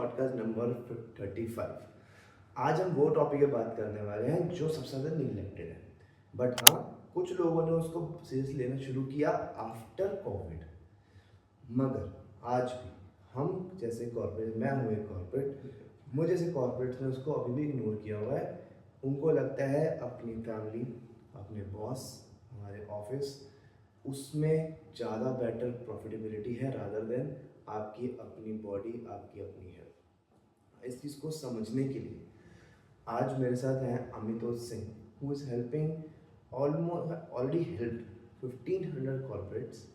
Podcast number 35। आज हम वो टॉपिक पे बात करने वाले हैं जो सबसे ज़्यादा निगलेक्टेड है, बट हाँ, कुछ लोगों ने उसको सीरियस लेना शुरू किया आफ्टर कोविड। मगर आज भी हम जैसे कॉर्पोरेट, मैं हूँ एक कॉर्पोरेट, मुझे जैसे कॉर्पोरेट ने उसको अभी भी इग्नोर किया हुआ है। उनको लगता है अपनी फैमिली, अपने बॉस, हमारे ऑफिस, उसमें ज़्यादा बेटर प्रॉफिटेबिलिटी है रादर देन आपकी अपनी बॉडी, आपकी अपनी हेल्थ। इस चीज़ को समझने के लिए आज मेरे साथ हैं Amitosh Singh, who is helping almost already help 1500 corporates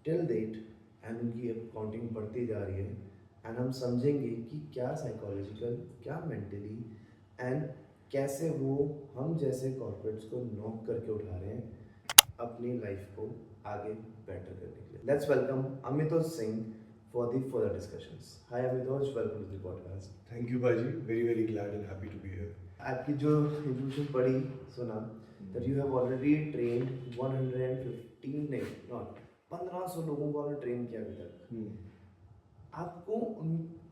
till date, and उनकी अकाउंटिंग बढ़ती जा रही है। एंड हम समझेंगे कि क्या साइकोलॉजिकल, क्या मेंटली, एंड कैसे वो हम जैसे कॉर्पोरेट्स को नॉक करके उठा रहे हैं अपनी लाइफ को आगे बेटर करने के लिए। Let's welcome Amitosh Singh for the further discussions. Hi Amitosh, welcome to the podcast. Thank you, Baji. Very glad and happy to be here. आपकी जो इंट्रोडक्शन पढ़ी सुना that you have already trained 115 नहीं not 1500 लोगों को आपने ट्रेन किया अभी तक। आपको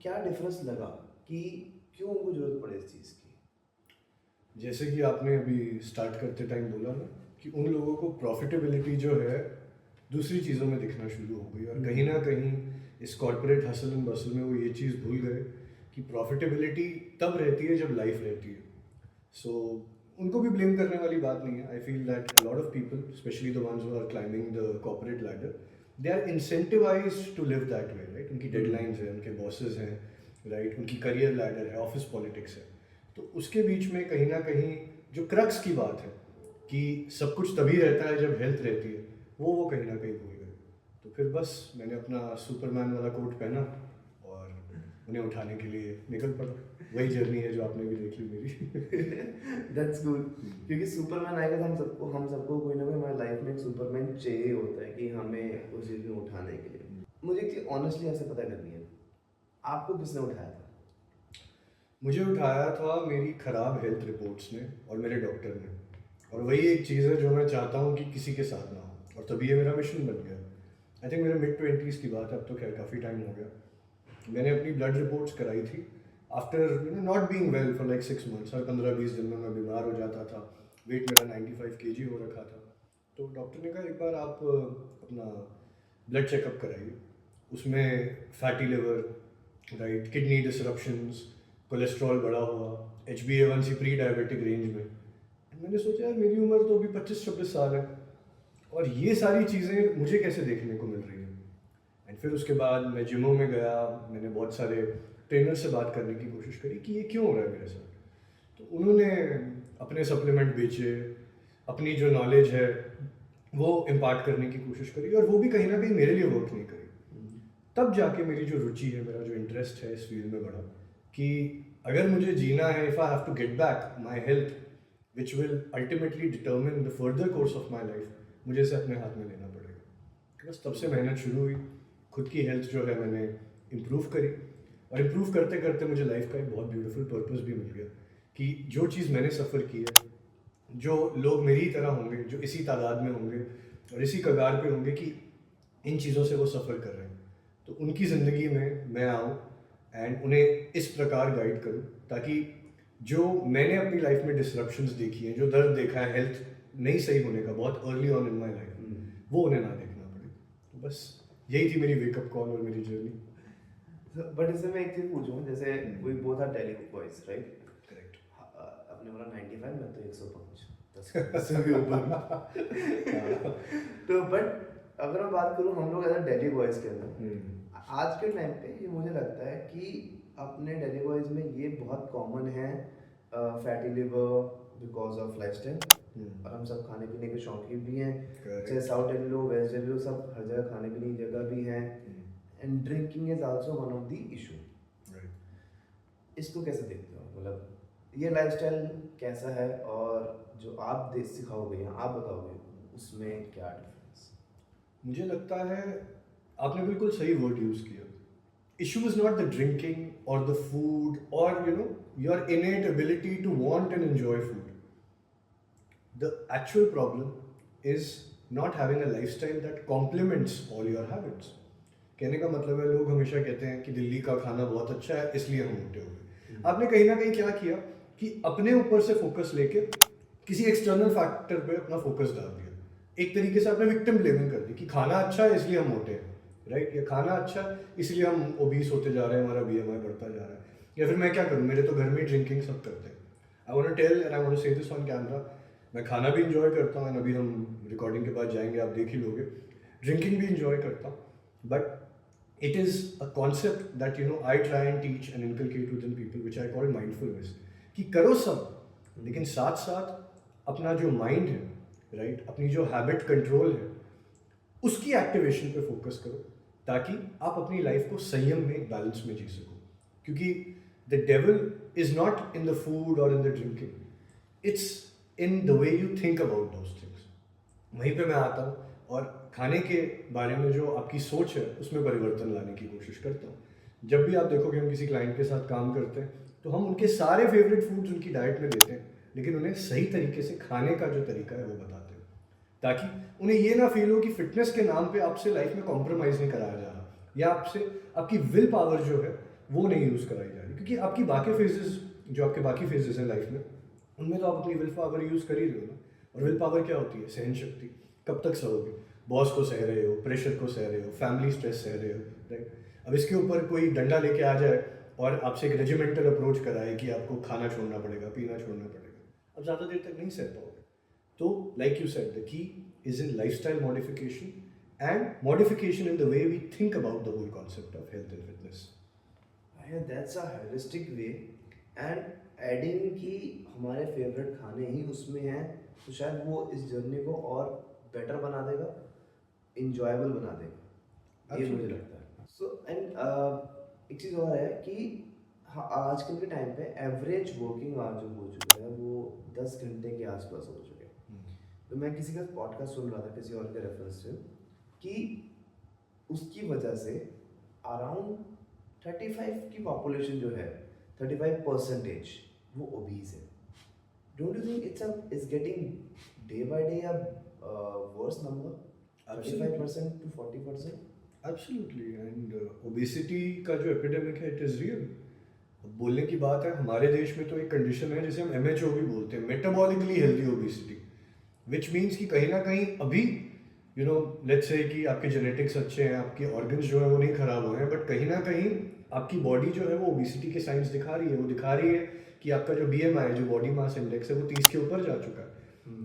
क्या डिफरेंस लगा कि क्यों उनको जरूरत पड़े इस चीज़ की? जैसे कि आपने अभी स्टार्ट करते टाइम बोला ना कि उन लोगों को प्रॉफिटेबिलिटी जो है दूसरी चीज़ों में दिखना शुरू हो गई, और कहीं ना कहीं इस कॉर्पोरेट हसल एंड बसल में वो ये चीज़ भूल गए कि प्रॉफिटेबिलिटी तब रहती है जब लाइफ रहती है। सो उनको भी ब्लेम करने वाली बात नहीं है। I feel that a lot of people, specially the ones who are climbing the corporate ladder, they are incentivized to live that way, right. उनकी डेडलाइंस हैं, उनके बॉसेस हैं, राइट, उनकी करियर लैडर है, ऑफिस पॉलिटिक्स है। तो उसके बीच में कहीं ना कहीं जो क्रक्स की बात है कि सब कुछ तभी रहता है जब हेल्थ रहती है, वो कहीं ना कहीं भूल गए। तो फिर बस मैंने अपना सुपरमैन वाला कोट पहना और उन्हें उठाने के लिए निकल पड़ा। वही जर्नी है जो आपने भी देख ली मेरी। दैट्स गुड, क्योंकि सुपरमैन आएगा तो हम सबको कोई ना कोई हमारी लाइफ में एक सुपरमैन चाहिए होता है कि हमें उस चीज़ में उठाने के लिए। मुझे एक चीज़ ऑनेस्टली ऐसे पता करनी है, आपको किसने उठाया था? मुझे उठाया था मेरी ख़राब हेल्थ रिपोर्ट्स ने और मेरे डॉक्टर ने, और वही एक चीज़ है जो मैं चाहता हूँ कि किसी के साथ ना हो, और तभी ये मेरा मिशन बन गया। आई थिंक मेरे मिड-20s की बात है, अब तो खैर काफ़ी टाइम हो गया। मैंने अपनी ब्लड रिपोर्ट्स कराई थी after not being well for like 6 months. हर 15-20 दिन में मैं बीमार हो जाता था। वेट मेरा 95 kg हो रखा था। तो डॉक्टर ने कहा एक बार आप अपना ब्लड चेकअप कराइए। उसमें fatty liver, right, kidney disruptions, cholesterol बढ़ा हुआ, HbA1c प्री डायबिटिक रेंज में। मैंने सोचा यार मेरी उम्र तो अभी 25-26 साल है और ये सारी चीज़ें मुझे कैसे देखने को मिल रही हैं। एंड फिर उसके बाद मैं जिमों में गया, मैंने बहुत सारे ट्रेनर से बात करने की कोशिश करी कि ये क्यों हो रहा है मेरे साथ। तो उन्होंने अपने सप्लीमेंट बेचे, अपनी जो नॉलेज है वो इम्पार्ट करने की कोशिश करी, और वो भी कहीं ना कहीं मेरे लिए वर्क नहीं करी। तब जाके मेरी जो रुचि है, मेरा जो इंटरेस्ट है इस फील्ड में बढ़ा कि अगर मुझे जीना है, if I have to get back my health which will ultimately determine the further course of my life, मुझे इसे अपने हाथ में लेना पड़ेगा। बस तब से मेहनत शुरू हुई। खुद की हेल्थ जो है मैंने इम्प्रूव करी, और इम्प्रूव करते करते मुझे लाइफ का एक बहुत ब्यूटीफुल पर्पस भी मिल गया कि जो चीज़ मैंने सफ़र की है, जो लोग मेरी तरह होंगे, जो इसी तादाद में होंगे और इसी कगार पे होंगे कि इन चीज़ों से वो सफ़र कर रहे हैं, तो उनकी ज़िंदगी में मैं आऊँ एंड उन्हें इस प्रकार गाइड करूँ ताकि जो मैंने अपनी लाइफ में डिसरप्शंस देखी हैं, जो दर्द देखा है हेल्थ नहीं सही होने का बहुत early on in my life, वो उन्हें ना देखना पड़े। तो बस यही थी मेरी वेकअप कॉल और मेरी जर्नी। बट इससे मैं एक चीज़ पूछूँ, जैसे we both are daily boys, right? Correct. अपने बोला 95, मैं तो 105, 10 से भी ऊपर। तो बट अगर मैं बात करूँ हम लोग एज डेली बॉयज़ के अंदर आज के टाइम पे ये मुझे लगता है कि अपने डेली बॉयज़ में ये बहुत कॉमन है, fatty liver because of lifestyle, और हम सब खाने पीने के शौकीन भी हैं, चाहे साउथ दिल्ली लो, वेस्ट दिल्ली लो, सब हर जगह खाने पीने की जगह भी हैं। And drinking is also one of the issue. इसको कैसे देखते हो, मतलब ये लाइफस्टाइल कैसा है, और जो आप सिखाओगे या आप बताओगे उसमें क्या डिफरेंस? मुझे लगता है आपने बिल्कुल सही वर्ड यूज़ किया। Issue is not the drinking और द फूड और your innate ability to want and enjoy food. The actual problem is not having a lifestyle that complements all your habits. कहने का मतलब है लोग हमेशा कहते हैं कि दिल्ली का खाना बहुत अच्छा है इसलिए हम मोटे हो गए। आपने कहीं ना कहीं क्या किया कि अपने ऊपर से फोकस लेके किसी एक्सटर्नल फैक्टर पे अपना फोकस डाल दिया। एक तरीके से आपने विक्टिम ब्लेमिंग कर दी कि खाना अच्छा है इसलिए हम मोटे हैं, राइट, या खाना अच्छा है इसलिए हम ओबीस होते जा रहे हैं, हमारा बीएमआई बढ़ता जा रहा है। या फिर मैं क्या करूँ, मेरे तो घर में ड्रिंकिंग सब करते हैं। I want to tell and I want to say this on camera, मैं खाना भी इंजॉय करता हूँ, अभी हम रिकॉर्डिंग के बाद जाएंगे, आप देख ही लोगे, ड्रिंकिंग भी इंजॉय करता हूँ, but it is a concept that I try and teach and inculcate within people which I call mindfulness, कि करो सब लेकिन साथ साथ अपना जो माइंड है, राइट, अपनी जो हैबिट कंट्रोल है उसकी एक्टिवेशन पे फोकस करो ताकि आप अपनी लाइफ को संयम में, बैलेंस में जी सको। क्योंकि the devil is not in the food और in the drinking, it's in the way you think about those things. वहीं पे मैं आता हूँ और खाने के बारे में जो आपकी सोच है उसमें परिवर्तन लाने की कोशिश करता हूँ। जब भी आप देखोगे हम किसी क्लाइंट के साथ काम करते हैं तो हम उनके सारे फेवरेट फूड्स उनकी डाइट में देते हैं, लेकिन उन्हें सही तरीके से खाने का जो तरीका है वो बताते हैं ताकि उन्हें ये ना फील हो कि फिटनेस के नाम पे आपसे लाइफ में कॉम्प्रोमाइज़ नहीं कराया जा रहा या आपसे आपकी विल पावर जो है वो नहीं यूज़ कराई जा रही। क्योंकि आपकी बाकी फेजेस, जो आपके बाकी फेजेस हैं लाइफ में, उनमें तो आप अपनी विल पावर यूज़ कर ही रहे हो ना। और विल पावर क्या होती है? सहन शक्ति। कब तक सहोगे? बॉस को सह रहे हो, प्रेशर को सह रहे हो, फैमिली स्ट्रेस सह रहे हो, राइट। अब इसके ऊपर कोई डंडा लेके आ जाए और आपसे एक रेजिमेंटल अप्रोच कराए कि आपको खाना छोड़ना पड़ेगा, पीना छोड़ना पड़ेगा, अब ज़्यादा देर तक नहीं सह पाओगे। तो like you said, the key is in lifestyle modification and modification in the way we think about the whole concept of health and fitness. That's a holistic way and adding कि हमारे फेवरेट खाने ही उसमें हैं तो शायद वो इस journey को और बेटर बना देगा, इंजॉयबल बना देगा, ये मुझे लगता है। सो एंड एक चीज़ और है कि हाँ, आजकल के टाइम पे एवरेज वर्किंग आवर जो हो चुका है वो 10 घंटे के आसपास हो चुके हैं। तो मैं किसी का पॉडकास्ट सुन रहा था किसी और के रेफरेंस से कि उसकी वजह से अराउंड 35 की पॉपुलेशन जो है, 35% वो ओबीज है। Don't you think it's getting day by day worse number, 35% to 40%? Absolutely, and obesity का जो एपिडेमिक है इट इज़ रियल। बोलने की बात है, हमारे देश में तो एक कंडीशन है जिसे हम एमएचओ भी बोलते हैं, metabolically healthy obesity, which means कि कहीं ना कहीं अभी लेट्स से कि आपके जेनेटिक्स अच्छे हैं, आपके ऑर्गन्स जो है वो नहीं खराब हुए हैं, बट कहीं ना कहीं आपकी बॉडी जो है वो ओबेसिटी के साइंस दिखा रही है। वो दिखा रही है कि आपका जो बीएमआई, जो बॉडी मास इंडेक्स है, वो 30 के ऊपर जा चुका है,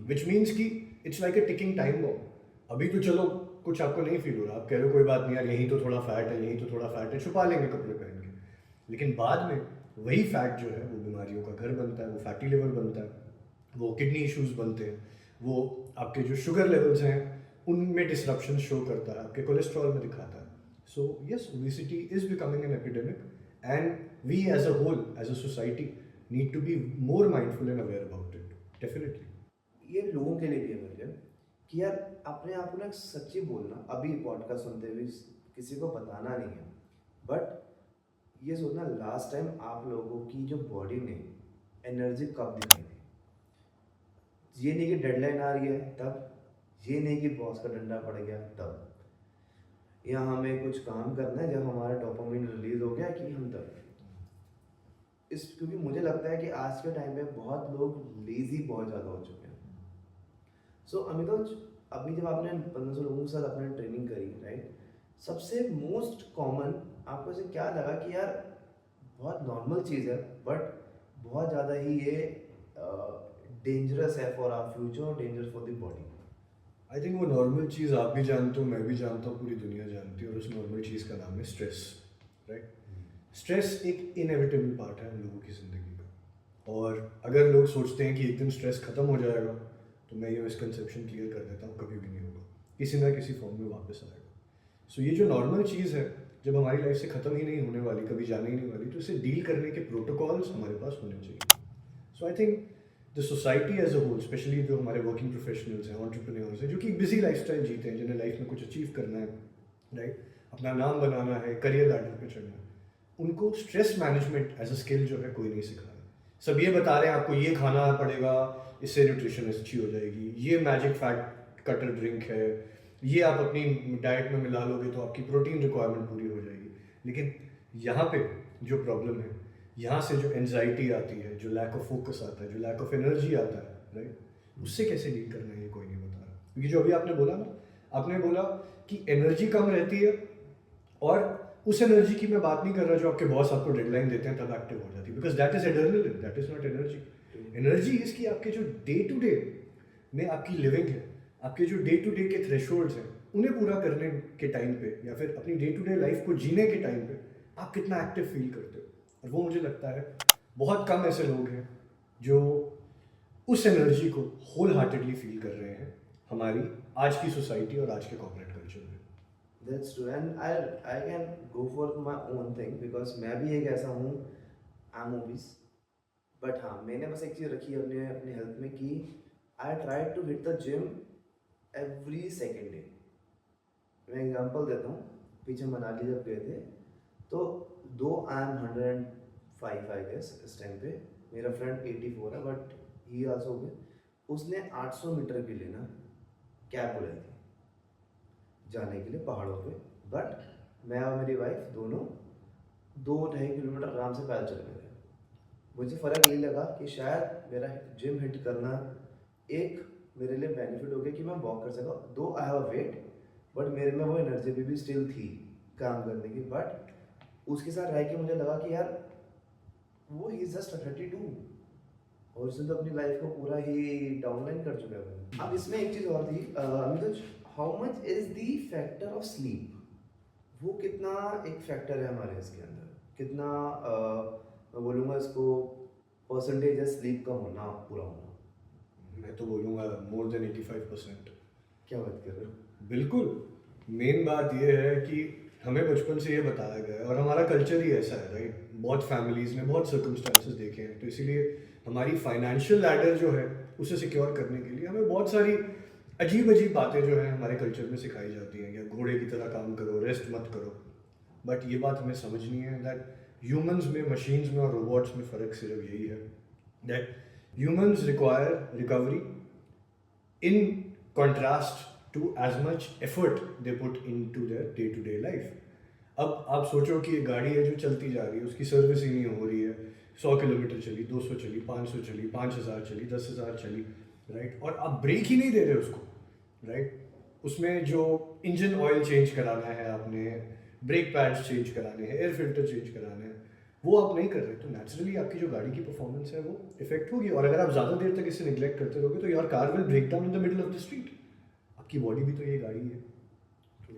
विच मीन्स कि it's like a ticking time bomb. अभी तो चलो कुछ आपको नहीं फील हो रहा, आप कह रहे हो कोई बात नहीं यार, यहीं तो थोड़ा फैट है, यहीं तो थोड़ा फैट है, छुपा लेंगे कपड़े पहन के, लेकिन बाद में वही फैट जो है वो बीमारियों का घर बनता है, वो फैटी लिवर बनता है, वो किडनी इश्यूज बनते हैं, वो आपके जो शुगर लेवल्स हैं उनमें डिसरप्शन शो करता है, आपके कोलेस्ट्रॉल में दिखाता है। So yes, obesity is becoming an epidemic and we as a whole, as a society, need to be more mindful and aware about it, definitely. ये लोगों के लिए भी है मुझे कि यार अपने आप को ना सच्ची बोलना, अभी पॉडकास्ट सुनते हुए किसी को बताना नहीं है, बट ये सोचना लास्ट टाइम आप लोगों की जो बॉडी ने एनर्जी कब दिखाई थी। ये नहीं कि डेडलाइन आ रही है तब, ये नहीं कि बॉस का डंडा पड़ गया तब, या हमें कुछ काम करना है जब हमारा डोपामिन रिलीज हो गया कि हम तब क्योंकि मुझे लगता है कि आज के टाइम पे बहुत लोग लेजी बहुत ज़्यादा हो चुके हैं। सो अमितोज, अभी जब आपने 1500 लोगों के साथ आपने ट्रेनिंग करी, राइट, सबसे मोस्ट कॉमन आपको से क्या लगा कि यार बहुत नॉर्मल चीज़ है बट बहुत ज़्यादा ही ये डेंजरस है for our future, dangerous for the body? I think वो नॉर्मल चीज़ आप भी जानते हो, मैं भी जानता हूँ, पूरी दुनिया जानती है, और उस नॉर्मल चीज़ का नाम है स्ट्रेस, राइट। स्ट्रेस एक इनएविटेबल पार्ट है हम लोगों की ज़िंदगी का, और अगर लोग सोचते हैं कि एक दिन स्ट्रेस ख़त्म हो जाएगा तो मैं ये मिसकंसेप्शन क्लियर कर देता हूँ, कभी भी नहीं होगा, किसी ना किसी फॉर्म में वापस आएगा। सो ये जो नॉर्मल चीज़ है, जब हमारी लाइफ से ख़त्म ही नहीं होने वाली, कभी जाने ही नहीं वाली, तो इसे डील करने के प्रोटोकॉल्स हमारे पास होने चाहिए। So I think the society as a whole, especially जो हमारे वर्किंग प्रोफेशनल्स हैं, एंटरप्रेन्योर्स हैं, जो कि बिजी लाइफस्टाइल जीते हैं, जिन्हें लाइफ में कुछ अचीव करना है, राइट, अपना नाम बनाना है, करियर लैडर पे चढ़ना है, उनको stress management as a skill जो है कोई नहीं सिखा रहा। सब ये बता रहे हैं आपको ये खाना पड़ेगा, इससे न्यूट्रिशन अच्छी हो जाएगी, ये मैजिक फैट कटर ड्रिंक है, ये आप अपनी डाइट में मिला लोगे तो आपकी प्रोटीन रिक्वायरमेंट पूरी हो जाएगी। लेकिन यहाँ पे जो प्रॉब्लम है, यहाँ से जो एनजाइटी आती है, जो लैक ऑफ फोकस आता है, जो लैक ऑफ एनर्जी आता है, राइट, उससे कैसे डील करना है ये कोई नहीं बता रहा। क्योंकि जो अभी आपने बोला ना, आपने बोला कि एनर्जी कम रहती है, और उस एनर्जी की मैं बात नहीं कर रहा जो आपके बॉस आपको डेडलाइन देते हैं तब एक्टिव हो जाती है, because that is adrenaline, that is not energy. Energy इसकी आपके जो डे टू डे में आपकी लिविंग है, आपके जो डे टू डे के थ्रेशोल्ड्स हैं, उन्हें पूरा करने के टाइम पे, या फिर अपनी डे टू डे लाइफ को जीने के टाइम पे आप कितना एक्टिव फील करते हो। और वो मुझे लगता है बहुत कम ऐसे लोग हैं जो उस एनर्जी को होल हार्टेडली फील कर रहे हैं हमारी आज की सोसाइटी और आज के कॉर्पोरेट कल्चर में। That's true, and I can go for my own thing because मैं भी एक ऐसा हूँ, I'm obese, but हाँ मैंने बस एक चीज़ रखी है अपने अपने हेल्थ में कि I try to hit the gym every second day। मैं एग्जांपल देता हूँ, पीछे मनाली जब गए थे तो दो आई एम 105 आई गेस इस टाइम पे, मेरा फ्रेंड 84 है बट ही आल्सो गए, उसने 800 मीटर के लिए ना कैब बुलाई थी जाने के लिए पहाड़ों पे, बट मैं और मेरी वाइफ दोनों 2-2.5 किलोमीटर आराम से पैदल चल गए थे। मुझे फ़र्क यही लगा कि शायद मेरा जिम हिट करना एक मेरे लिए बेनिफिट हो गया कि मैं वॉक कर सका, दो आई हैव वेट बट मेरे में वो एनर्जी भी स्टिल थी काम करने की। बट उसके साथ रह के मुझे लगा कि यार वो ही इज जस्ट 32 और उसने तो अपनी लाइफ को पूरा ही डाउनलाइन कर चुका है। अब इसमें एक चीज़ और थी Amit, how much is the factor of sleep, वो कितना एक फैक्टर है हमारे इसके अंदर, कितना मैं बोलूँगा इसको परसेंटेज है स्लीप का होना, पूरा होना। मैं तो बोलूँगा मोर देन 85%। क्या बात कर रहे हो? बिल्कुल, मेन बात ये है कि हमें बचपन से ये बताया गया है और हमारा कल्चर ही ऐसा है, राइट। बहुत फैमिलीज़ ने बहुत सर्कमस्टांसेस देखे हैं, तो इसीलिए हमारी फाइनेंशियल लैडर जो है उसे सिक्योर करने के लिए हमें बहुत सारी अजीब अजीब बातें जो हैं हमारे कल्चर में सिखाई जाती हैं, या घोड़े की तरह काम करो, रेस्ट मत करो। बट ये बात हमें समझनी है दैट ह्यूमंस में, मशीन्स में और रोबोट्स में फ़र्क सिर्फ यही है that humans require recovery in contrast to as much effort they put in to their day to day life. अब आप सोचो कि एक गाड़ी है जो चलती जा रही है, उसकी सर्विस ही नहीं हो रही है, 100 किलोमीटर चली, 200 चली, 500 चली, 5000 चली, 10,000 चली, राइट, और आप ब्रेक ही नहीं दे रहे उसको, राइट। उसमें जो इंजन ऑयल चेंज कराना है आपने, ब्रेक पैड्स चेंज कराने हैं, एयर फिल्टर चेंज कराने हैं, वो आप नहीं कर रहे, तो नेचुरली आपकी जो गाड़ी की परफॉर्मेंस है वो इफेक्ट होगी। और अगर आप ज़्यादा देर तक इसे निगलेक्ट करते रहोगे तो your car will break down in the middle of the street. आपकी बॉडी भी तो ये गाड़ी है।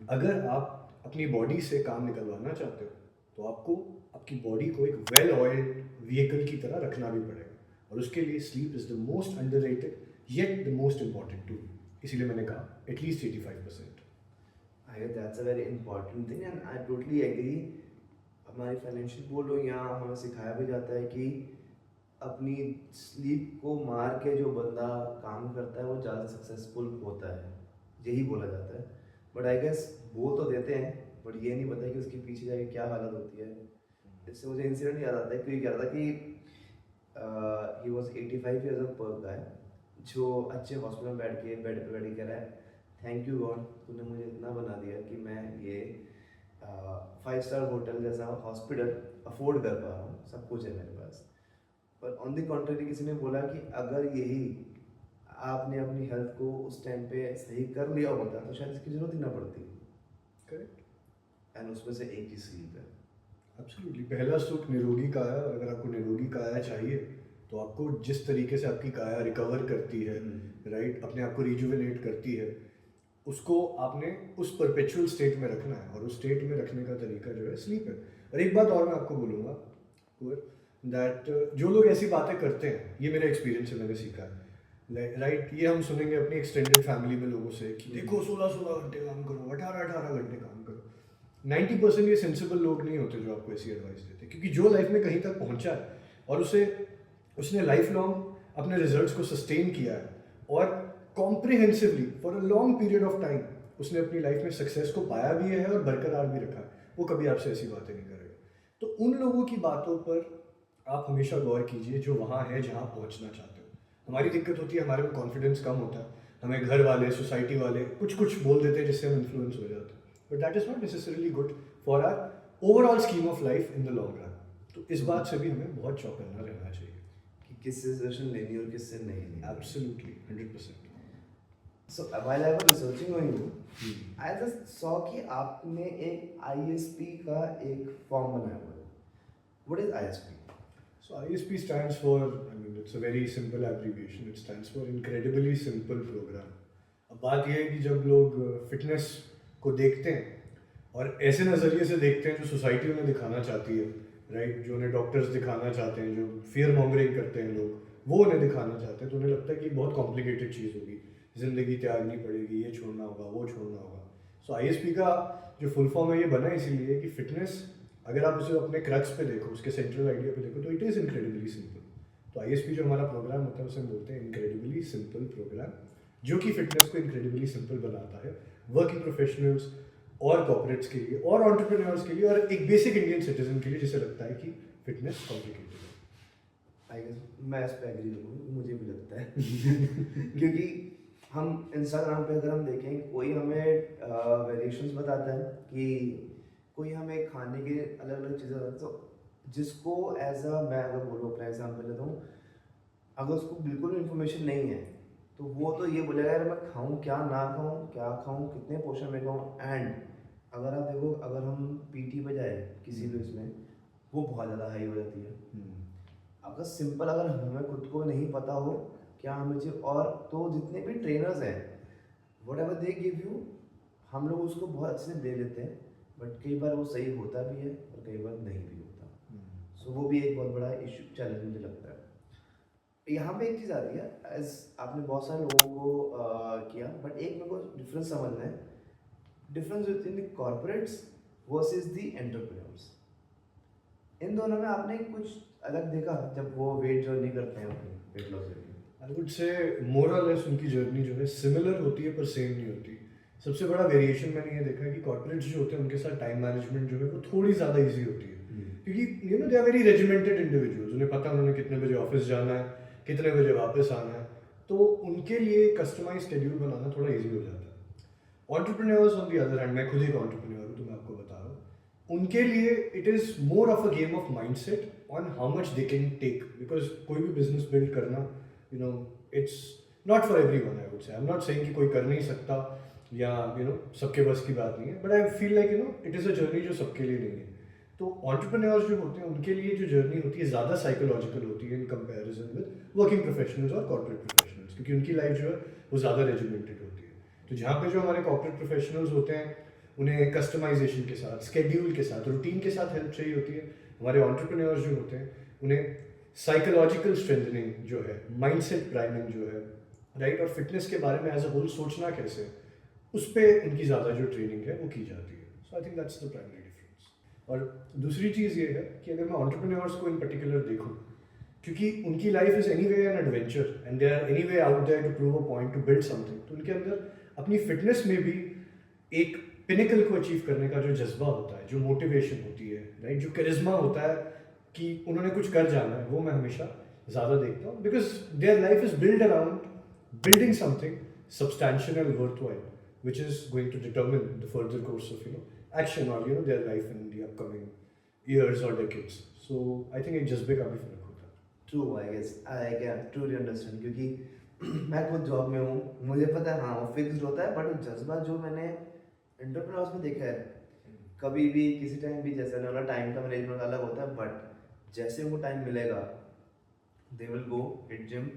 अगर आप अपनी बॉडी से काम निकलवाना चाहते हो तो आपको आपकी बॉडी को एक वेल ऑयल्ड व्हीकल की तरह रखना भी पड़ेगा, और उसके लिए sleep is the most underrated yet the most important tool. इसीलिए मैंने कहा at least 85%। I guess that's a very important thing and I totally agree। हमारी फाइनेंशियल बोर्ड हो यहाँ हमें सिखाया भी जाता है कि अपनी स्लीप को मार के जो बंदा काम करता है वो ज़्यादा सक्सेसफुल होता है, यही बोला जाता है। बट आई गेस बोल तो देते हैं बट ये नहीं पता कि उसके पीछे जाके क्या हालत होती है। इससे मुझे इंसिडेंट याद आता है, क्योंकि क्या था कि ही वॉज 85 ईयर्स ऑफ पर गाय, जो अच्छे हॉस्पिटल में बैठ के बेड पे बैठ के कह रहा है थैंक यू गॉड, तूने मुझे इतना बना दिया कि मैं ये 5 स्टार होटल जैसा हॉस्पिटल अफोर्ड कर पा रहा हूँ, सब कुछ है मेरे पास। पर ऑन द कॉन्ट्ररी किसी ने बोला कि अगर यही आपने अपनी हेल्थ को उस टाइम पे सही कर लिया होता तो शायद इसकी जरूरत ही ना पड़ती। करेक्ट। एंड उसमें से एक ही स्लीप है। एब्सोल्युटली, पहला सुख निरोगी काया। और अगर आपको निरोगी काया चाहिए तो आपको जिस तरीके से आपकी काया रिकवर करती है, राइट, अपने आप को रिजुविनेट करती है, उसको आपने उस परपेचुअल स्टेट में रखना है, और उस स्टेट में रखने का तरीका जो है स्लीप है। और एक बात और मैं आपको बोलूँगा दैट जो लोग ऐसी बातें करते हैं, ये मेरा एक्सपीरियंस है, मैंने सीखा है, राइट। ये हम सुनेंगे अपनी एक्सटेंडेड फैमिली में लोगों से कि देखो 16-16 घंटे काम करो, 18-18 घंटे काम करो। 90% ये सेंसिबल लोग नहीं होते जो आपको ऐसी एडवाइस देते, क्योंकि जो लाइफ में कहीं तक पहुंचा है और उसने लाइफ लॉन्ग अपने रिजल्ट्स को सस्टेन किया है और comprehensively for a long period of time उसने अपनी लाइफ में सक्सेस को पाया भी है और बरकरार भी रखा है, वो कभी आपसे ऐसी बातें नहीं करेगा। तो उन लोगों की बातों पर आप हमेशा गौर कीजिए जो वहाँ है जहाँ पहुँचना चाहते हो। हमारी दिक्कत होती है, हमारे में कॉन्फिडेंस कम होता है, हमें घर वाले, सोसाइटी वाले कुछ कुछ बोल देते हैं जिससे हम इन्फ्लुएंस हो जाते हैं, but that is not necessarily good for our overall scheme of life in the long run. तो इस बात से भी हमें बहुत चौकन्ना रहना चाहिए। कि किससे सजेशन लेनी और किससे नहीं लेनी। Absolutely 100%। So while I was researching on you, I just saw कि आपने एक ISP का एक फॉर्म बनाया हुआ है। What is ISP? So ISP stands for, I mean, it's a very simple abbreviation. It stands for Incredibly Simple Program. अब बात यह है कि जब लोग फिटनेस को देखते हैं और ऐसे नज़रिए से देखते हैं जो सोसाइटी उन्हें दिखाना चाहती है, राइट, जो उन्हें डॉक्टर्स दिखाना चाहते हैं, जो फियर मॉन्गरिंग करते हैं लोग, वो उन्हें दिखाना चाहते हैं, तो उन्हें लगता है कि बहुत कॉम्प्लिकेटेड चीज़ होगी, ज़िंदगी त्यागनी पड़ेगी, ये छोड़ना होगा, वो छोड़ना होगा। सो ISP का जो फुल फॉर्म है ये बना इसीलिए कि फिटनेस, अगर आप उसे अपने क्रक्स पे देखो, उसके सेंट्रल आइडिया पे देखो, तो इट इज़ इनक्रेडिबली सिंपल। तो ISP जो हमारा प्रोग्राम होता है उसे हम बोलते हैं इनक्रेडिबली सिंपल प्रोग्राम, जो कि फिटनेस को इनक्रेडिबली सिंपल बनाता है वर्किंग प्रोफेशनल्स और कॉर्पोरेट्स के लिए और एंटरप्रेन्योर्स के लिए और एक बेसिक इंडियन सिटीजन के लिए जिसे लगता है कि फिटनेस कॉम्प्लिकेटेड है। आई गेस मैं इस पे एग्री करूँगा, मुझे भी लगता है क्योंकि हम इंस्टाग्राम पे अगर हम देखें, कोई हमें वेरिएशंस बताता है कि कोई हमें खाने के अलग अलग चीज़ें बताता है, तो जिसको एज अ, मैं अगर बोलूँ अपना एग्जाम्पल लेता हूँ, अगर उसको बिल्कुल इन्फॉर्मेशन नहीं है तो वो तो ये बोलेगा यार मैं खाऊं क्या, ना खाऊं क्या, खाऊं कितने पोर्शन में खाऊं। एंड अगर आप देखो, अगर हम PT पे जाए किसी भी उसमें, वो बहुत ज़्यादा हाई हो जाती है। अगर सिंपल, अगर हमें खुद को नहीं पता हो क्या हमें चाहिए, और तो जितने भी ट्रेनर्स हैं what ever they give you, हम लोग उसको बहुत अच्छे से दे देते हैं, बट कई बार वो सही होता भी है और कई बार नहीं भी होता। सो वो भी एक बहुत बड़ा इशू, चैलेंज मुझे लगता है। यहाँ पे एक चीज़ आती है, एज आपने बहुत सारे लोगों को किया, बट एक मेरे को डिफरेंस समझना है, difference between the corporates versus the entrepreneurs. इन दोनों में आपने कुछ अलग देखा जब वो वेट जर्नी करते हैं, अपनी weight loss journey? I would say more और लेस उनकी जर्नी जो है सिमिलर होती है पर सेम नहीं होती। सबसे बड़ा वेरिएशन मैंने ये देखा है कि कॉर्पोरेट्स जो होते हैं उनके साथ टाइम मैनेजमेंट जो है वो थोड़ी ज़्यादा इजी होती है, क्योंकि you know they are very regimented individuals, उन्हें पता है उन्होंने कितने बजे ऑफिस जाना है, कितने बजे वापस आना है, तो उनके लिए कस्टमाइज शेड्यूल बनाना थोड़ा ईजी हो जाता है। Entrepreneurs on the other hand, मैं खुद एक एंटरप्रेन्योर हूँ तो मैं आपको बता रहा हूँ, उनके लिए it is more of a game of mindset on how much they can take, because कोई भी बिजनेस बिल्ड करना, you know, it's not for everyone. I would say, I am not saying कि कोई कर नहीं सकता या यू नो सबके बस की बात नहीं है, but I feel like you know it is a journey जो सबके लिए नहीं है। तो एंटरप्रेन्योर्स जो होते हैं उनके लिए जो जर्नी होती है ज़्यादा साइकोलॉजिकल होती है in comparison with working professionals और कॉर्पोरेट प्रोफेशनल्स, क्योंकि उनकी लाइफ जो है वो ज़्यादा रेजिमेंटेड होती है। तो जहाँ पे जो हमारे कॉर्पोरेट प्रोफेशनल्स होते हैं उन्हें कस्टमाइजेशन के साथ, स्केड्यूल के साथ, रूटीन के साथ हेल्प चाहिए होती है। हमारे एंटरप्रेन्योर्स जो होते हैं उन्हें साइकोलॉजिकल स्ट्रेंथनिंग जो है, माइंडसेट प्राइमिंग जो है, राइट, और फिटनेस के बारे में एज अ होल सोचना कैसे, उस पर उनकी ज़्यादा जो ट्रेनिंग है वो की जाती है। So I think that's the primary difference. और दूसरी चीज़ ये है कि अगर मैं एंटरप्रेन्योर्स को इन पर्टिकुलर देखूँ, क्योंकि उनकी life is anyway an adventure and they are anyway out there to prove a point, to build something, तो उनके अंदर अपनी फिटनेस में भी एक पिनिकल को अचीव करने का जो जज्बा होता है, जो मोटिवेशन होती है, राइट, जो करिश्मा होता है कि उन्होंने कुछ कर जाना है, वो मैं हमेशा ज़्यादा देखता हूँ, because their life is build around building something substantial and worthwhile, which is going to determine the further course of, you know, action or, you know, their life in the upcoming years or decades. So I think एक जज्बे का भी फर्क होता है। True, I guess I can truly understand, क्योंकि मैं खुद जॉब में हूँ, मुझे पता है हाँ वो फिक्स्ड होता है, बट वो जज्बा जो मैंने एंटरप्रेन्योर्स में देखा है, कभी भी किसी टाइम भी, जैसे ना टाइम का मैनेजमेंट अलग होता है, बट जैसे उनको टाइम मिलेगा they will go hit gym,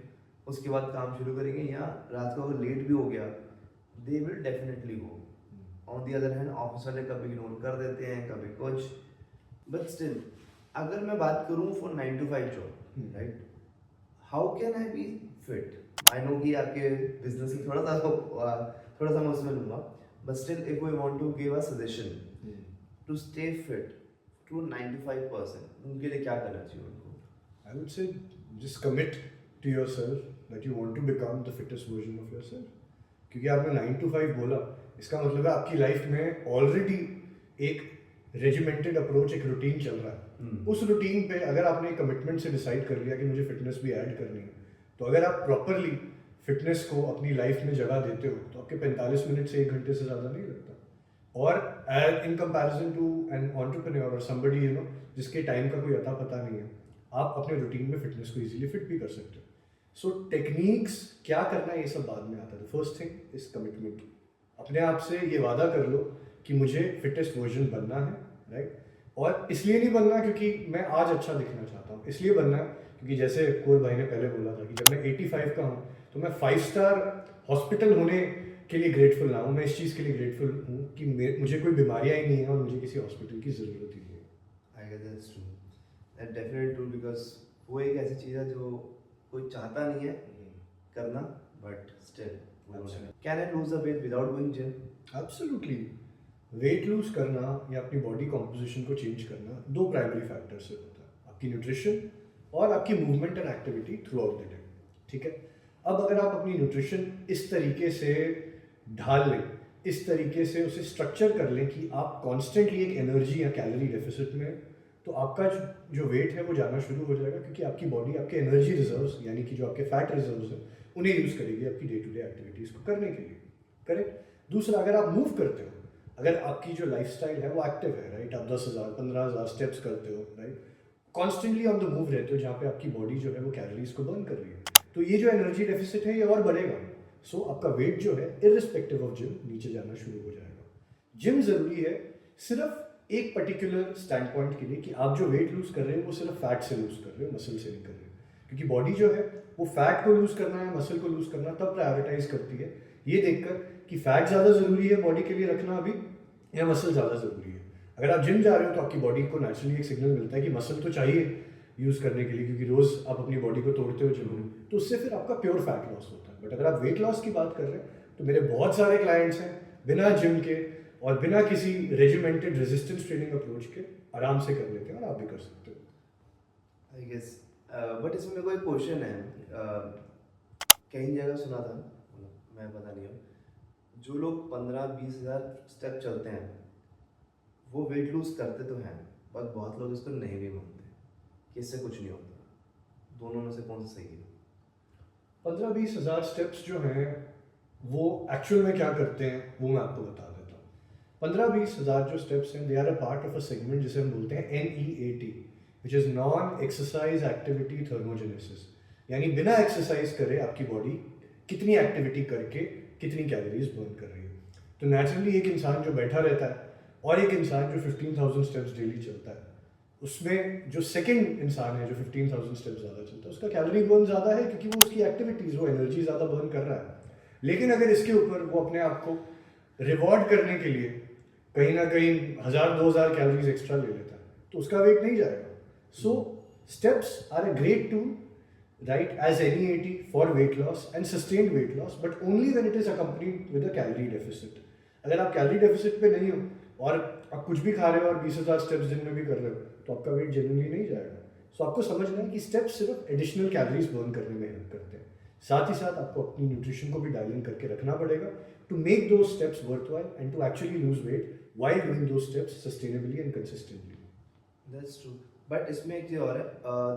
उसके बाद काम शुरू करेंगे, या रात को अगर लेट भी हो गया they will definitely go. On the other hand office वाले कभी इग्नोर कर देते हैं, कभी कुछ, बट स्टिल अगर मैं बात करूँ for 9 to 5 job, right, how can I be fit? I know कि आपके बिजनेस से थोड़ा सा मैं उसमें लूँगा, but still if we want to give a suggestion to stay fit to 95%, उनके लिए क्या करना चाहिए उनको? I would say just commit to yourself that you want to become the fittest version of yourself. क्योंकि आपने 9 to 5 बोला, इसका मतलब है आपकी लाइफ में ऑलरेडी एक रेजिमेंटेड अप्रोच, एक रूटीन चल रहा है। उस रूटीन पे अगर आपने कमिटमेंट से डिसाइड कर लिया कि मुझे फिटनेस भी ऐड करनी है, तो अगर आप प्रॉपरली फिटनेस को अपनी लाइफ में जगह देते हो तो आपके 45 मिनट से 1 घंटे से ज़्यादा नहीं लगता। और in comparison to an entrepreneur और समबडी जिसके टाइम का कोई अता पता नहीं है, आप अपने रूटीन में फिटनेस को इजीली फिट भी कर सकते हो। सो टेक्निक्स क्या करना है ये सब बाद में आता है। First thing is commitment. अपने आप से ये वादा कर लो कि मुझे फिटेस्ट वर्जन बनना है, राइट। और इसलिए नहीं बनना क्योंकि मैं आज अच्छा दिखना चाहता हूँ, इसलिए बनना है क्योंकि जैसे कोर भाई ने पहले बोला था कि जब मैं 85 का हूँ तो मैं 5 स्टार हॉस्पिटल होने के लिए ग्रेटफुल ना हूँ, मैं इस चीज़ के लिए ग्रेटफुल हूँ कि मुझे कोई बीमारियाँ ही नहीं है और मुझे किसी हॉस्पिटल की ज़रूरत ही नहीं है। I guess that's true, that definitely true, because वो एक ऐसी चीज़ है जो कोई चाहता नहीं है करना, but still can I lose the weight without going gym? Absolutely. Weight lose करना या अपनी बॉडी कॉम्पोजिशन को चेंज करना 2 प्राइमरी फैक्टर से होता है, आपकी न्यूट्रिशन और आपकी movement and activity through out the day, ठीक है। अब अगर आप अपनी न्यूट्रिशन इस तरीके से ढाल लें, इस तरीके से उसे स्ट्रक्चर कर लें कि आप कॉन्स्टेंटली एक एनर्जी या कैलोरी डेफिसिट में, तो आपका जो वेट है वो जाना शुरू हो जाएगा क्योंकि आपकी बॉडी आपके एनर्जी रिजर्व्स यानी कि जो आपके फैट रिजर्व्स हैं उन्हें यूज़ करेगी आपकी डे टू डे एक्टिविटीज़ को करने के लिए, करेक्ट। दूसरा, अगर आप मूव करते हो, अगर आपकी जो लाइफस्टाइल है वो एक्टिव है, राइट, आप 10,000 15,000 स्टेप्स करते हो, right, constantly on the move रहते हो जहाँ पे आपकी बॉडी जो है वो कैलोरीज को बर्न कर रही है, तो ये जो एनर्जी डेफिसिट है ये और बढ़ेगा। सो आपका वेट जो है इररिस्पेक्टिव ऑफ जिम नीचे जाना शुरू हो जाएगा। जिम ज़रूरी है सिर्फ एक पर्टिकुलर स्टैंड पॉइंट के लिए कि आप जो वेट लूज कर रहे हो वो सिर्फ फैट से लूज कर रहे हो, मसल से नहीं कर रहे हो, क्योंकि बॉडी जो है वो फैट को लूज करना है, मसल को लूज करना तब प्रायोरिटाइज करती है ये देखकर कि फैट ज़्यादा ज़रूरी है बॉडी के लिए रखना अभी या मसल ज़्यादा ज़रूरी है। अगर आप जिम जा रहे हो तो आपकी बॉडी को नेचुरली एक सिग्नल मिलता है कि मसल तो चाहिए यूज़ करने के लिए, क्योंकि रोज़ आप अपनी बॉडी को तोड़ते हो जिम में, तो उससे फिर आपका प्योर फैट लॉस होता है। बट अगर आप वेट लॉस की बात कर रहे हैं तो मेरे बहुत सारे क्लाइंट्स हैं बिना जिम के और बिना किसी रेजिमेंटेड रेजिस्टेंस ट्रेनिंग अप्रोच के आराम से कर लेते हैं, और आप भी कर सकते हो। आई गेस बट इसमें मेरे को एक क्वेश्चन है, कहीं जगह सुना था, मैं पता नहीं हूँ, जो लोग 15-20 हज़ार स्टेप चलते हैं वो वेट लूज करते तो हैं, पर बहुत लोग इसको नहीं भी मानते कि इससे कुछ नहीं होता। दोनों में से कौन सा सही है? 15-20 हज़ार स्टेप्स जो हैं वो एक्चुअल में क्या करते हैं वो मैं आपको बता देता हूँ। 15-20 हज़ार जो स्टेप्स हैं they are a part of a segment जिसे हम बोलते हैं NEAT, which is non exercise activity thermogenesis, यानी बिना एक्सरसाइज करे आपकी बॉडी कितनी एक्टिविटी करके कितनी कैलोरीज बर्न कर रही है। तो नेचुरली एक इंसान जो बैठा रहता है और एक इंसान जो 15,000 स्टेप्स डेली चलता है, उसमें जो सेकंड इंसान है जो 15,000 स्टेप्स ज़्यादा चलता है उसका कैलोरी बर्न ज़्यादा है क्योंकि वो उसकी एक्टिविटीज़, वो एनर्जी ज़्यादा बर्न कर रहा है। लेकिन अगर इसके ऊपर वो अपने आप को रिवॉर्ड करने के लिए कहीं ना कहीं 1,000-2,000 कैलोरीज एक्स्ट्रा ले लेता है तो उसका वेट नहीं जाएगा। So steps are a great tool, right, as NEAT for weight loss and sustained weight loss, but only when it is accompanied with a calorie deficit. अगर आप कैलोरी डेफिसिट पे नहीं हो और आप कुछ भी खा रहे हो और 20,000 स्टेप्स दिन में भी कर रहे हो तो आपका वेट जेन्युइनली नहीं जाएगा। सो आपको समझना है कि स्टेप्स सिर्फ एडिशनल कैलोरीज बर्न करने में हेल्प करते हैं, साथ ही साथ आपको अपनी न्यूट्रिशन को भी डायल इन करके रखना पड़ेगा to make those steps worthwhile and to actually lose weight while doing those steps sustainably and consistently. That's true, but इसमें एक चीज़ और है,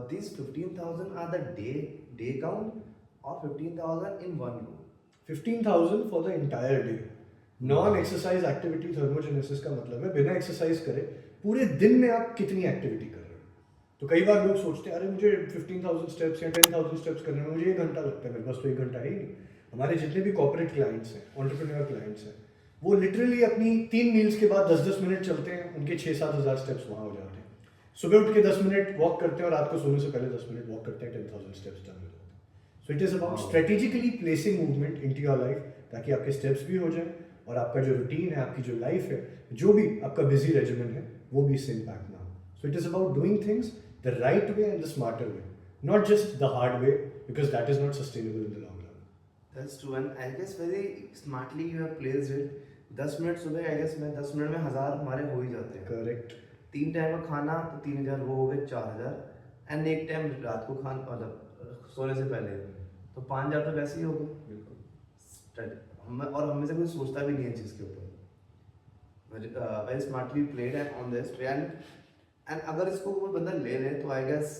this 15,000 are the day count और 15,000 in one go? 15,000 for the entire day. Non exercise activity thermogenesis का मतलब है बिना एक्सरसाइज करे पूरे दिन में आप कितनी एक्टिविटी कर रहे हो। तो कई बार लोग सोचते हैं अरे मुझे 15,000 स्टेप्स या 10,000 स्टेप्स करने में मुझे 1 घंटा लगता है, मेरे पास तो 1 घंटा है ही नहीं। हमारे जितने भी कॉर्पोरेट क्लाइंट्स हैं, एंटरप्रेन्योर क्लाइंट्स हैं, वो लिटरली अपनी 3 मील्स के बाद 10-10 मिनट चलते हैं, उनके 6-7 हज़ार स्टेप्स वहाँ हो जाते हैं। सुबह उठ के 10 मिनट वॉक करते हैं और रात को सोने से पहले 10 मिनट वॉक करते हैं, 10,000 स्टेप्स डन हो जाते हैं। सो it is about strategically placing movement into your life ताकि आपके स्टेप्स भी हो जाएं और आपका जो रूटीन है, आपकी जो लाइफ है, जो भी आपका बिजी रेजिमेंट है, वो भी इससे इम्पैक्ट ना हो। So it is about doing things the right way and the smarter way, not just the hard way, because that is not sustainable in the long run. That's true and I guess very smartly you have placed it. 10 minute सुबह, I guess मैं 10 minute में 1,000 हमारे हो ही जाते हैं। Correct. 3 time का खाना तो 3,000 वो हो गए 4,000, एंड एक टाइम रात को खाना मतलब सोने से पहले तो 5,000 तो वैसे ही हो गए। बिल्कुल। और हमें से कोई सोचता भी नहीं है चीज़ के ऊपर। Very smartly played and on this and अगर इसको कोई बंदा ले ले तो आई गेस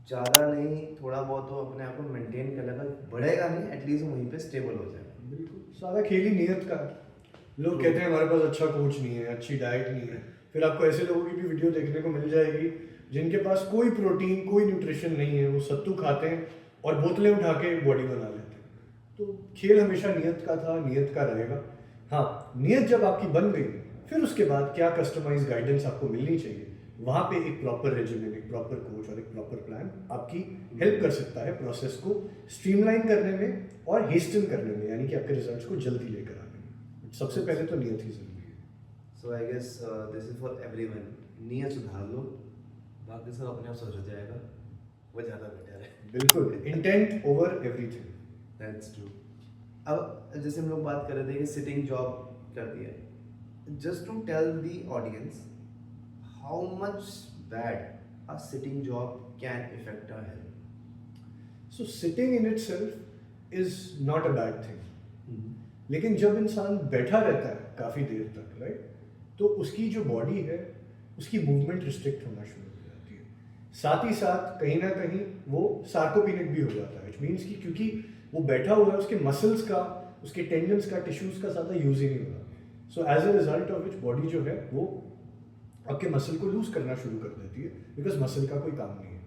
ज़्यादा नहीं, थोड़ा बहुत तो अपने आप को मेंटेन कर लेगा, बढ़ेगा नहीं, एटलीस्ट वहीं पे स्टेबल हो जाएगा। बिल्कुल, सारा खेल ही नियत का है। लोग कहते हैं हमारे पास अच्छा कोच नहीं है, अच्छी डाइट नहीं है, फिर आपको ऐसे लोगों की भी वीडियो देखने को मिल जाएगी जिनके पास कोई प्रोटीन कोई न्यूट्रिशन नहीं है, वो सत्तू खाते हैं और बोतलें उठा के बॉडी बना लेते हैं। तो खेल हमेशा नियत का था, नियत का रहेगा। हाँ, नियत जब आपकी बन गई, फिर उसके बाद क्या कस्टमाइज गाइडेंस आपको मिलनी चाहिए, वहाँ पे एक प्रॉपर रेजिमेंट, एक प्रॉपर कोच और एक प्रॉपर प्लान आपकी हेल्प कर सकता है प्रोसेस को स्ट्रीमलाइन करने में और हेस्टन करने में, यानी कि आपके रिजल्ट्स को जल्दी लेकर आने में। सबसे पहले तो नियत ही जरूरी है। So I guess this is for everyone, नियत सुधार लो, बाकी सब अपने आप सुधर जाएगा, वो ज़्यादा बेटर है। बिल्कुल, intent over everything. That's true. अब जैसे हम लोग बात कर रहे थे कि सिटिंग जॉब करती है, just to tell the audience how much bad a sitting job can effect our health. So sitting in itself is not a bad thing, लेकिन जब इंसान बैठा रहता है काफ़ी देर तक, राइट, तो उसकी जो बॉडी है उसकी मूवमेंट रिस्ट्रिक्ट होना शुरू हो जाती है। साथ ही साथ कहीं ना कहीं वो सार्कोपिनिक भी हो जाता है, विच मीन्स कि क्योंकि वो बैठा हुआ है, उसके मसल्स का, उसके टेंडन्स का, टिश्यूज का ज़्यादा यूज ही नहीं हो रहा। So as a result of which body जो है वो आपके मसल को लूज करना शुरू कर देती है, बिकॉज मसल का कोई काम नहीं है।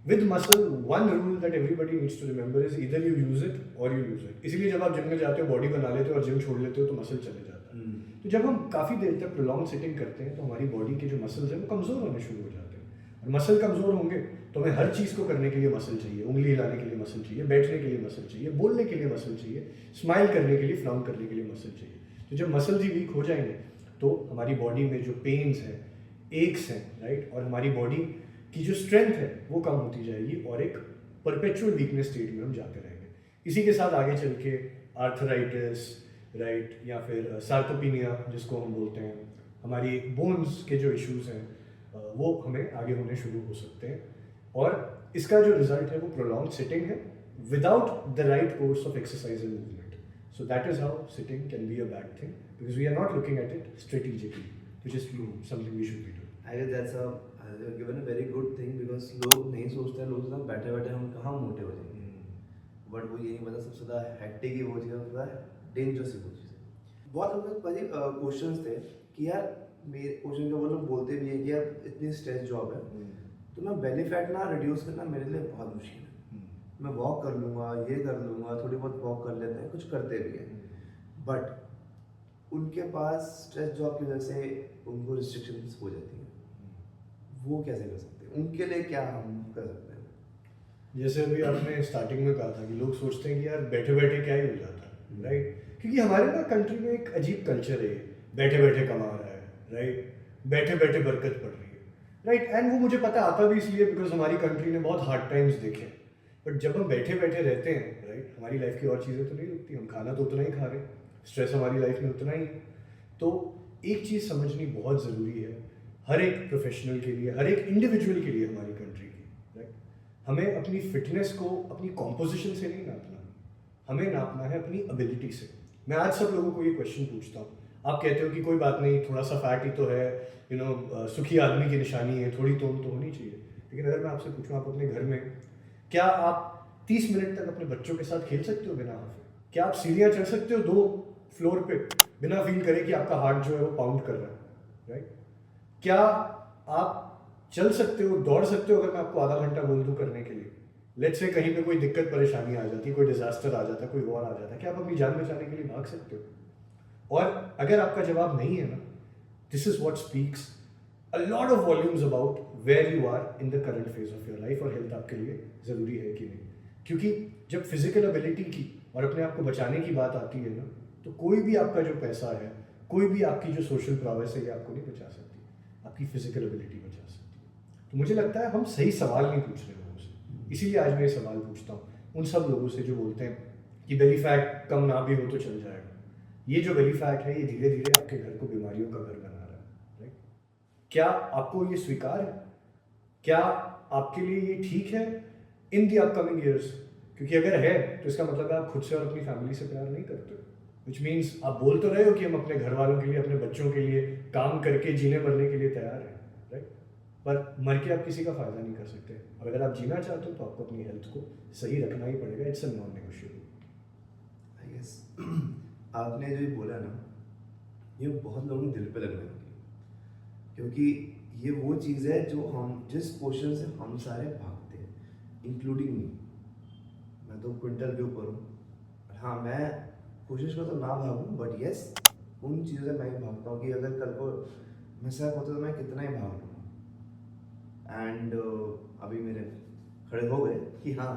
With muscle one rule that everybody needs to remember is either you use it और यू यूज इट। इसीलिए जब आप जिम में जाते हो, बॉडी बना लेते हो और जिम छोड़ लेते हो तो मसल चले जाता है। तो जब हम काफ़ी देर तक प्रोलॉन्ग सिटिंग करते हैं तो हमारी बॉडी के जो मसल्स हैं वो कमज़ोर होने शुरू हो जाते हैं, और मसल कमज़ोर होंगे तो हमें हर चीज़ को करने के लिए मसल चाहिए, उंगली हिलाने के लिए मसल चाहिए, बैठने के लिए मसल चाहिए, बोलने के लिए मसल चाहिए, स्माइल करने के लिए, फ्राउन करने के लिए मसल चाहिए। तो जब मसल्स ही वीक हो जाएंगे तो हमारी बॉडी में जो पेन्स हैं, एक्स हैं, राइट, और हमारी बॉडी की जो स्ट्रेंथ है वो कम होती जाएगी और एक परपेचुअल वीकनेस स्टेट में हम जाते रहेंगे। इसी के साथ आगे चल के आर्थराइटिस, राइट, या फिर सार्कोपिनिया जिसको हम बोलते हैं, हमारी बोन्स के जो इश्यूज हैं वो हमें आगे होने शुरू हो सकते हैं। और इसका जो रिजल्ट है वो प्रोलॉन्ग सिटिंग है without the right course of exercise and movement. So that is how sitting can be a bad thing, because we are not looking at it strategically, which is something we should be doing. I guess that's a given a very good thing, because लोग नहीं सोचते हैं, लोग सोचते हैं बैठे बैठे हम कहाँ मोटे हो जाएंगे, बट वो ये नहीं पता सबसे ज़्यादा हेक्टिक ही वो चीज़ है, सबसे ज़्यादा डेंजरस ही वो चीज़ है। बहुत लोगों के पास क्वेश्चंस थे कि यार, मेरे क्वेश्चन जो वो लोग बोलते भी है कि यार इतनी स्ट्रेस जॉब है तो मैं बेली फैट ना रिड्यूस करना मेरे लिए बहुत मुश्किल है। मैं वॉक कर लूँगा, ये कर लूँगा, थोड़ी बहुत वॉक कर लेते हैं, कुछ करते भी हैं, बट उनके पास स्ट्रेस जॉब की वजह से उनको रिस्ट्रिक्शंस हो जाती हैं, वो कैसे कर सकते हैं, उनके लिए क्या हम कर सकते हैं? जैसे अभी आपने स्टार्टिंग में कहा था कि लोग सोचते हैं कि यार बैठे बैठे क्या ही हो जाता है, राइट, क्योंकि हमारे ना कंट्री में एक अजीब कल्चर है, बैठे बैठे कमा रहा है, राइट, बैठे बैठे बरकत पड़ रही है, राइट, एंड वो मुझे पता आता भी इसलिए बिकॉज हमारी कंट्री ने बहुत हार्ड टाइम्स देखे। बट जब हम बैठे बैठे रहते हैं, राइट, हमारी लाइफ की और चीज़ें तो नहीं रुकती, हम खाना तो उतना ही खा रहे हैं, स्ट्रेस हमारी लाइफ में उतना ही है। तो एक चीज़ समझनी बहुत ज़रूरी है हर एक प्रोफेशनल के लिए, हर एक इंडिविजुअल के लिए हमारी कंट्री की, राइट, हमें अपनी फिटनेस को अपनी कॉम्पोजिशन से नहीं नापना, हमें नापना है अपनी एबिलिटी से। मैं आज सब लोगों को ये क्वेश्चन पूछता हूँ, आप कहते हो कि कोई बात नहीं, थोड़ा सा फैट ही तो है, सुखी आदमी की निशानी है, थोड़ी तोड़ तो होनी चाहिए, लेकिन अगर मैं आपसे पूछूँ, आप अपने घर में क्या आप 30 मिनट तक अपने बच्चों के साथ खेल सकते हो बिना हाफे? क्या आप सीढ़ियाँ चढ़ सकते हो 2 फ्लोर पे बिना फील करे कि आपका हार्ट जो है वो पाउंड कर रहा है, राइट? क्या आप चल सकते हो, दौड़ सकते हो अगर मैं आपको आधा घंटा बोल दूँ करने के लिए? लेट्स से कहीं पे कोई दिक्कत परेशानी आ जाती है, कोई डिजास्टर आ जाता है, कोई वॉर आ जाता है, क्या आप अपनी जान बचाने के लिए भाग सकते हो? और अगर आपका जवाब नहीं है ना, this is what speaks a lot of volumes about where you are in the current phase of your life, और हेल्थ आपके लिए ज़रूरी है कि नहीं। क्योंकि जब फिजिकल एबिलिटी की और अपने आप को बचाने की बात आती है ना, तो कोई भी आपका जो पैसा है, कोई भी आपकी जो सोशल प्रोग्रेस है, ये आपको नहीं बचा सकती, आपकी फिजिकल एबिलिटी बचा सकती है। तो मुझे लगता है हम सही सवाल नहीं पूछ रहे लोगों से, इसीलिए आज मैं ये सवाल पूछता हूँ उन सब लोगों से जो बोलते हैं कि बेली फैट कम ना भी हो तो चल जाएगा। ये जो बेली फैट है, ये धीरे धीरे आपके घर को बीमारियों का घर बना रहा है, राइट? क्या आपको ये स्वीकार है? क्या आपके लिए ये ठीक है इन दी अपकमिंग ईयर्स? क्योंकि अगर है तो इसका मतलब है आप खुद से और अपनी फैमिली से प्यार नहीं करते, विच मीन्स आप बोल तो रहे हो कि हम अपने घर वालों के लिए, अपने बच्चों के लिए काम करके जीने मरने के लिए तैयार हैं, राइट? पर मर के आप किसी का फ़ायदा नहीं कर सकते। और अगर आप जीना चाहते हो तो आपको अपनी हेल्थ को सही रखना ही पड़ेगा। It's a non negotiable. I guess आपने जो ये बोला ना, ये बहुत लोगों के दिल पे लगने वाली है, क्योंकि ये वो चीज़ है जो हम जिस क्वेश्चन से हम सारे भागते हैं, इंक्लूडिंग मी। मैं तो क्विंटल के ऊपर हूँ। हाँ, मैं कोशिश करता तो ना भागूँ, बट यस उन चीज़ों से मैं ही भागता हूँ कि अगर कल को मैं सर होता तो मैं कितना ही भाग लूँगा। एंड अभी मेरे खड़े हो गए कि हाँ,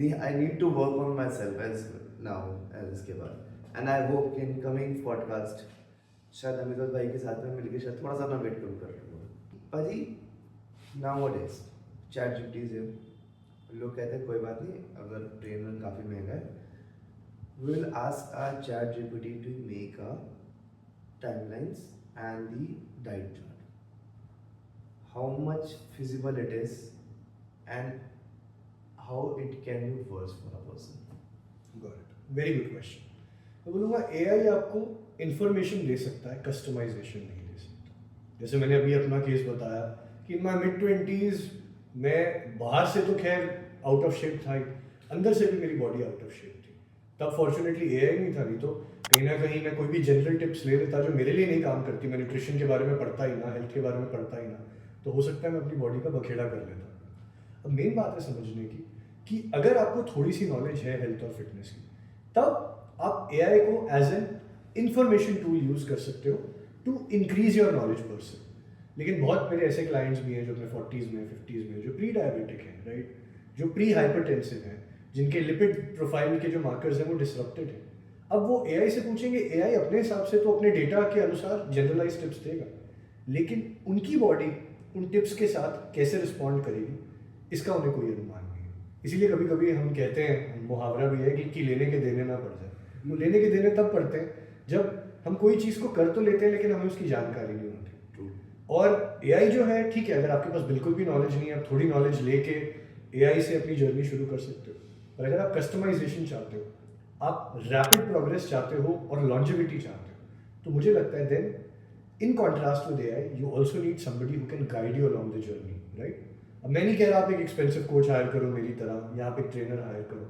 I need to work on myself as now as इसके बाद। एंड आई होप कि इन कमिंग पॉडकास्ट शायद अमिताभ भाई के साथ में मिलकर शायद थोड़ा सा अपना वेट कम कर लूँगा। भाजी नाउ डेज चैट जीपीटी से लोग कहते हैं कोई बात नहीं, अगर ट्रेनर काफ़ी महंगा है, we will ask our chat GPT to make a timelines and the diet chart. How much feasible it is and how it can be worse for a person. Very good question. मैं बोलूँगा AI आपको information दे सकता है, customization नहीं दे सकता। जैसे मैंने अभी अपना केस बताया कि इन माई मिड-20s मैं बाहर से तो खैर आउट ऑफ शेप था ही, अंदर से भी मेरी बॉडी आउट ऑफ शेप थी। तब फॉर्चुनेटली AI नहीं था, नहीं तो कहीं ना कहीं मैं कोई भी जनरल टिप्स ले लेता जो मेरे लिए नहीं काम करती। मैं न्यूट्रिशन के बारे में पढ़ता ही ना, हेल्थ के बारे में पढ़ता ही ना, तो हो सकता है मैं अपनी बॉडी का बखेड़ा कर लेता। अब मेन बात है समझने की कि अगर आपको थोड़ी सी नॉलेज है हेल्थ और फिटनेस की, तब आप AI को as an information tool use कर सकते हो to increase your knowledge person. लेकिन बहुत मेरे ऐसे क्लाइंट्स भी हैं जो अपने 40s में 50s में जो प्री डायबिटिक हैं, राइट, जो प्री हाइपरटेंसिव हैं, जिनके लिपिड प्रोफाइल के जो मार्कर्स हैं वो डिसरप्टेड हैं। अब वो AI से पूछेंगे, AI अपने हिसाब से तो अपने डेटा के अनुसार जनरलाइज टिप्स देगा, लेकिन उनकी बॉडी उन टिप्स के साथ कैसे रिस्पॉन्ड करेगी इसका उन्हें कोई अनुमान नहीं है। इसीलिए कभी कभी हम कहते हैं, मुहावरा भी है कि लेने के देने ना पड़ जाए। वो लेने के देने तब पड़ते हैं जब हम कोई चीज़ को कर तो लेते हैं लेकिन हमें उसकी जानकारी नहीं होती। और AI जो है, ठीक है, अगर आपके पास बिल्कुल भी नॉलेज नहीं है, आप थोड़ी नॉलेज लेके AI से अपनी जर्नी शुरू कर सकते हो। पर अगर आप कस्टमाइजेशन चाहते हो, आप रैपिड प्रोग्रेस चाहते हो और लॉन्जेविटी चाहते हो, तो मुझे लगता है then in contrast with AI you also need somebody who can guide you along the journey, right. अब मैं नहीं कह रहा आप एक एक्सपेंसिव कोच हायर करो मेरी तरह, या आप एक ट्रेनर हायर करो।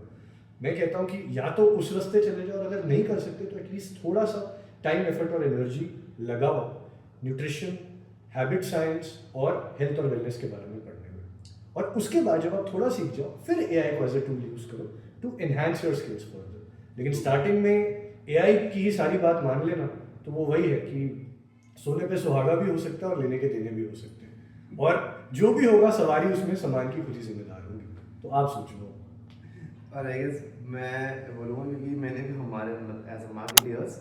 मैं कहता हूँ कि या तो उस रास्ते चले जाओ, और अगर नहीं कर सकते तो एटलीस्ट थोड़ा सा टाइम, एफर्ट और एनर्जी लगाओ न्यूट्रिशन, हैबिट साइंस और हेल्थ और वेलनेस के बारे में पढ़ने में। और उसके बाद जब आप थोड़ा सीख जाओ, फिर AI को एज ए टूल यूज़ करो to enhance your skills further. लेकिन स्टार्टिंग में AI की ही सारी बात मान लेना तो वो वही है कि सोने पे सुहागा भी हो सकता है और लेने के देने भी हो सकते हैं, और जो भी होगा सवारी उसमें सामान की खुद ही जिम्मेदार होगी। तो आप सोच लो। और आई गेस मैं बोलूँगा क्योंकि मैंने भी हमारे एज अ मार्केटर्स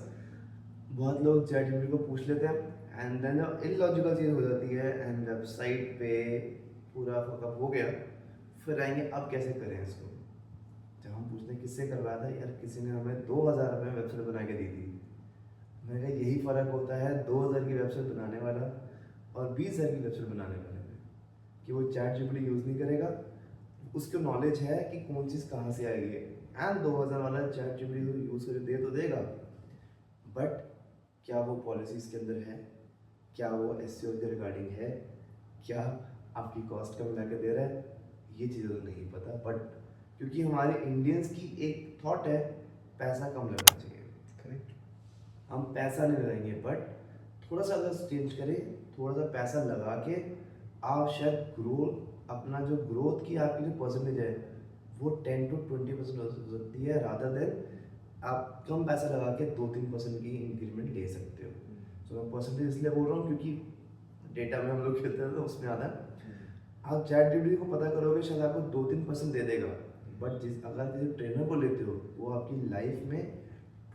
बहुत लोग चैट जीपीटी को पूछ लेते हैं, एंड देन जब इलॉजिकल चीज़ हो जाती है एंड वेबसाइट पे पूरा फकअप हो गया, फिर आएंगे अब कैसे करें इसको। जब हम पूछते हैं किससे करवाया था, यार किसी ने हमें 2000 रुपये में वेबसाइट बना के दी थी। मैंने कहा यही फ़र्क होता है 2000 की वेबसाइट बनाने वाला और 20,000 की वेबसाइट बनाने वाले में, कि वो चैट जीपीटी यूज़ नहीं करेगा, उसको नॉलेज है कि कौन चीज़ कहाँ से आएगी। एंड 2000 वाला चैट जीपीटी यूज़ कर दे तो देगा, बट क्या वो पॉलिसीज़ के अंदर है, क्या वो SEO के रिगार्डिंग है, क्या आपकी कॉस्ट कम ला के दे रहा है, ये चीज़ें तो नहीं पता। बट क्योंकि हमारे इंडियंस की एक थॉट है पैसा कम लगना चाहिए, करेक्ट, हम पैसा नहीं लगाएंगे, बट थोड़ा सा अगर चेंज करें, थोड़ा सा पैसा लगा के आप शायद अपना जो ग्रोथ की आपकी जो परसेंटेज है वो 10 to 20% हो सकती है, रादर देन आप कम पैसा लगा के 2-3% की इंक्रीमेंट ले सकते हो। तो मैं परसेंटेज इसलिए बोल रहा हूँ क्योंकि डेटा में हम लोग खेलते हैं तो उसमें आता है। आप चैट जीपीटी को पता करोगे शायद आपको 2-3% दे देगा, बट अगर किसी ट्रेनर को लेते हो वो आपकी लाइफ में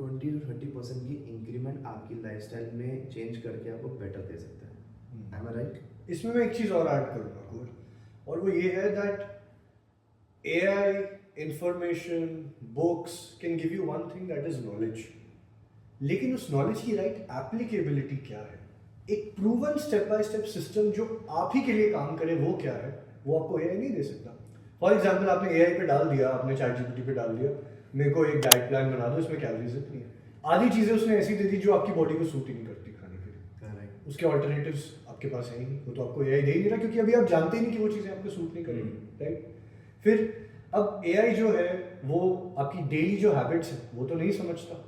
20 to 30% की इंक्रीमेंट आपकी लाइफस्टाइल में चेंज करके आपको बेटर दे सकता है। एम आई राइट? इसमें मैं एक चीज़ और ऐड करूँगा गौर, और वो ये है that AI, information, books can give you one thing that is knowledge, लेकिन उस नॉलेज की राइट एप्लीकेबिलिटी क्या है, एक proven step by step system जो आप ही के लिए काम करे वो क्या है, वो आपको AI नहीं दे सकता। फॉर एग्जाम्पल आपने AI पे डाल दिया, आपने चैट जीपीटी पे डाल दिया, मेरे को एक डाइट प्लान बना दो, इसमें कैलोरीज इतनी है, आधी चीज़ें उसने ऐसी दे दी जो आपकी बॉडी को सूट ही नहीं करती खाने के लिए, उसके ऑल्टरनेटिव्स आपके पास है ही नहीं, वो तो आपको एआई दे ही नहीं रहा, क्योंकि अभी आप जानते ही नहीं कि वो चीज़ें आपको सूट नहीं करेंगी, राइट? फिर अब एआई जो है वो आपकी डेली जो हैबिट्स हैं वो तो नहीं समझता।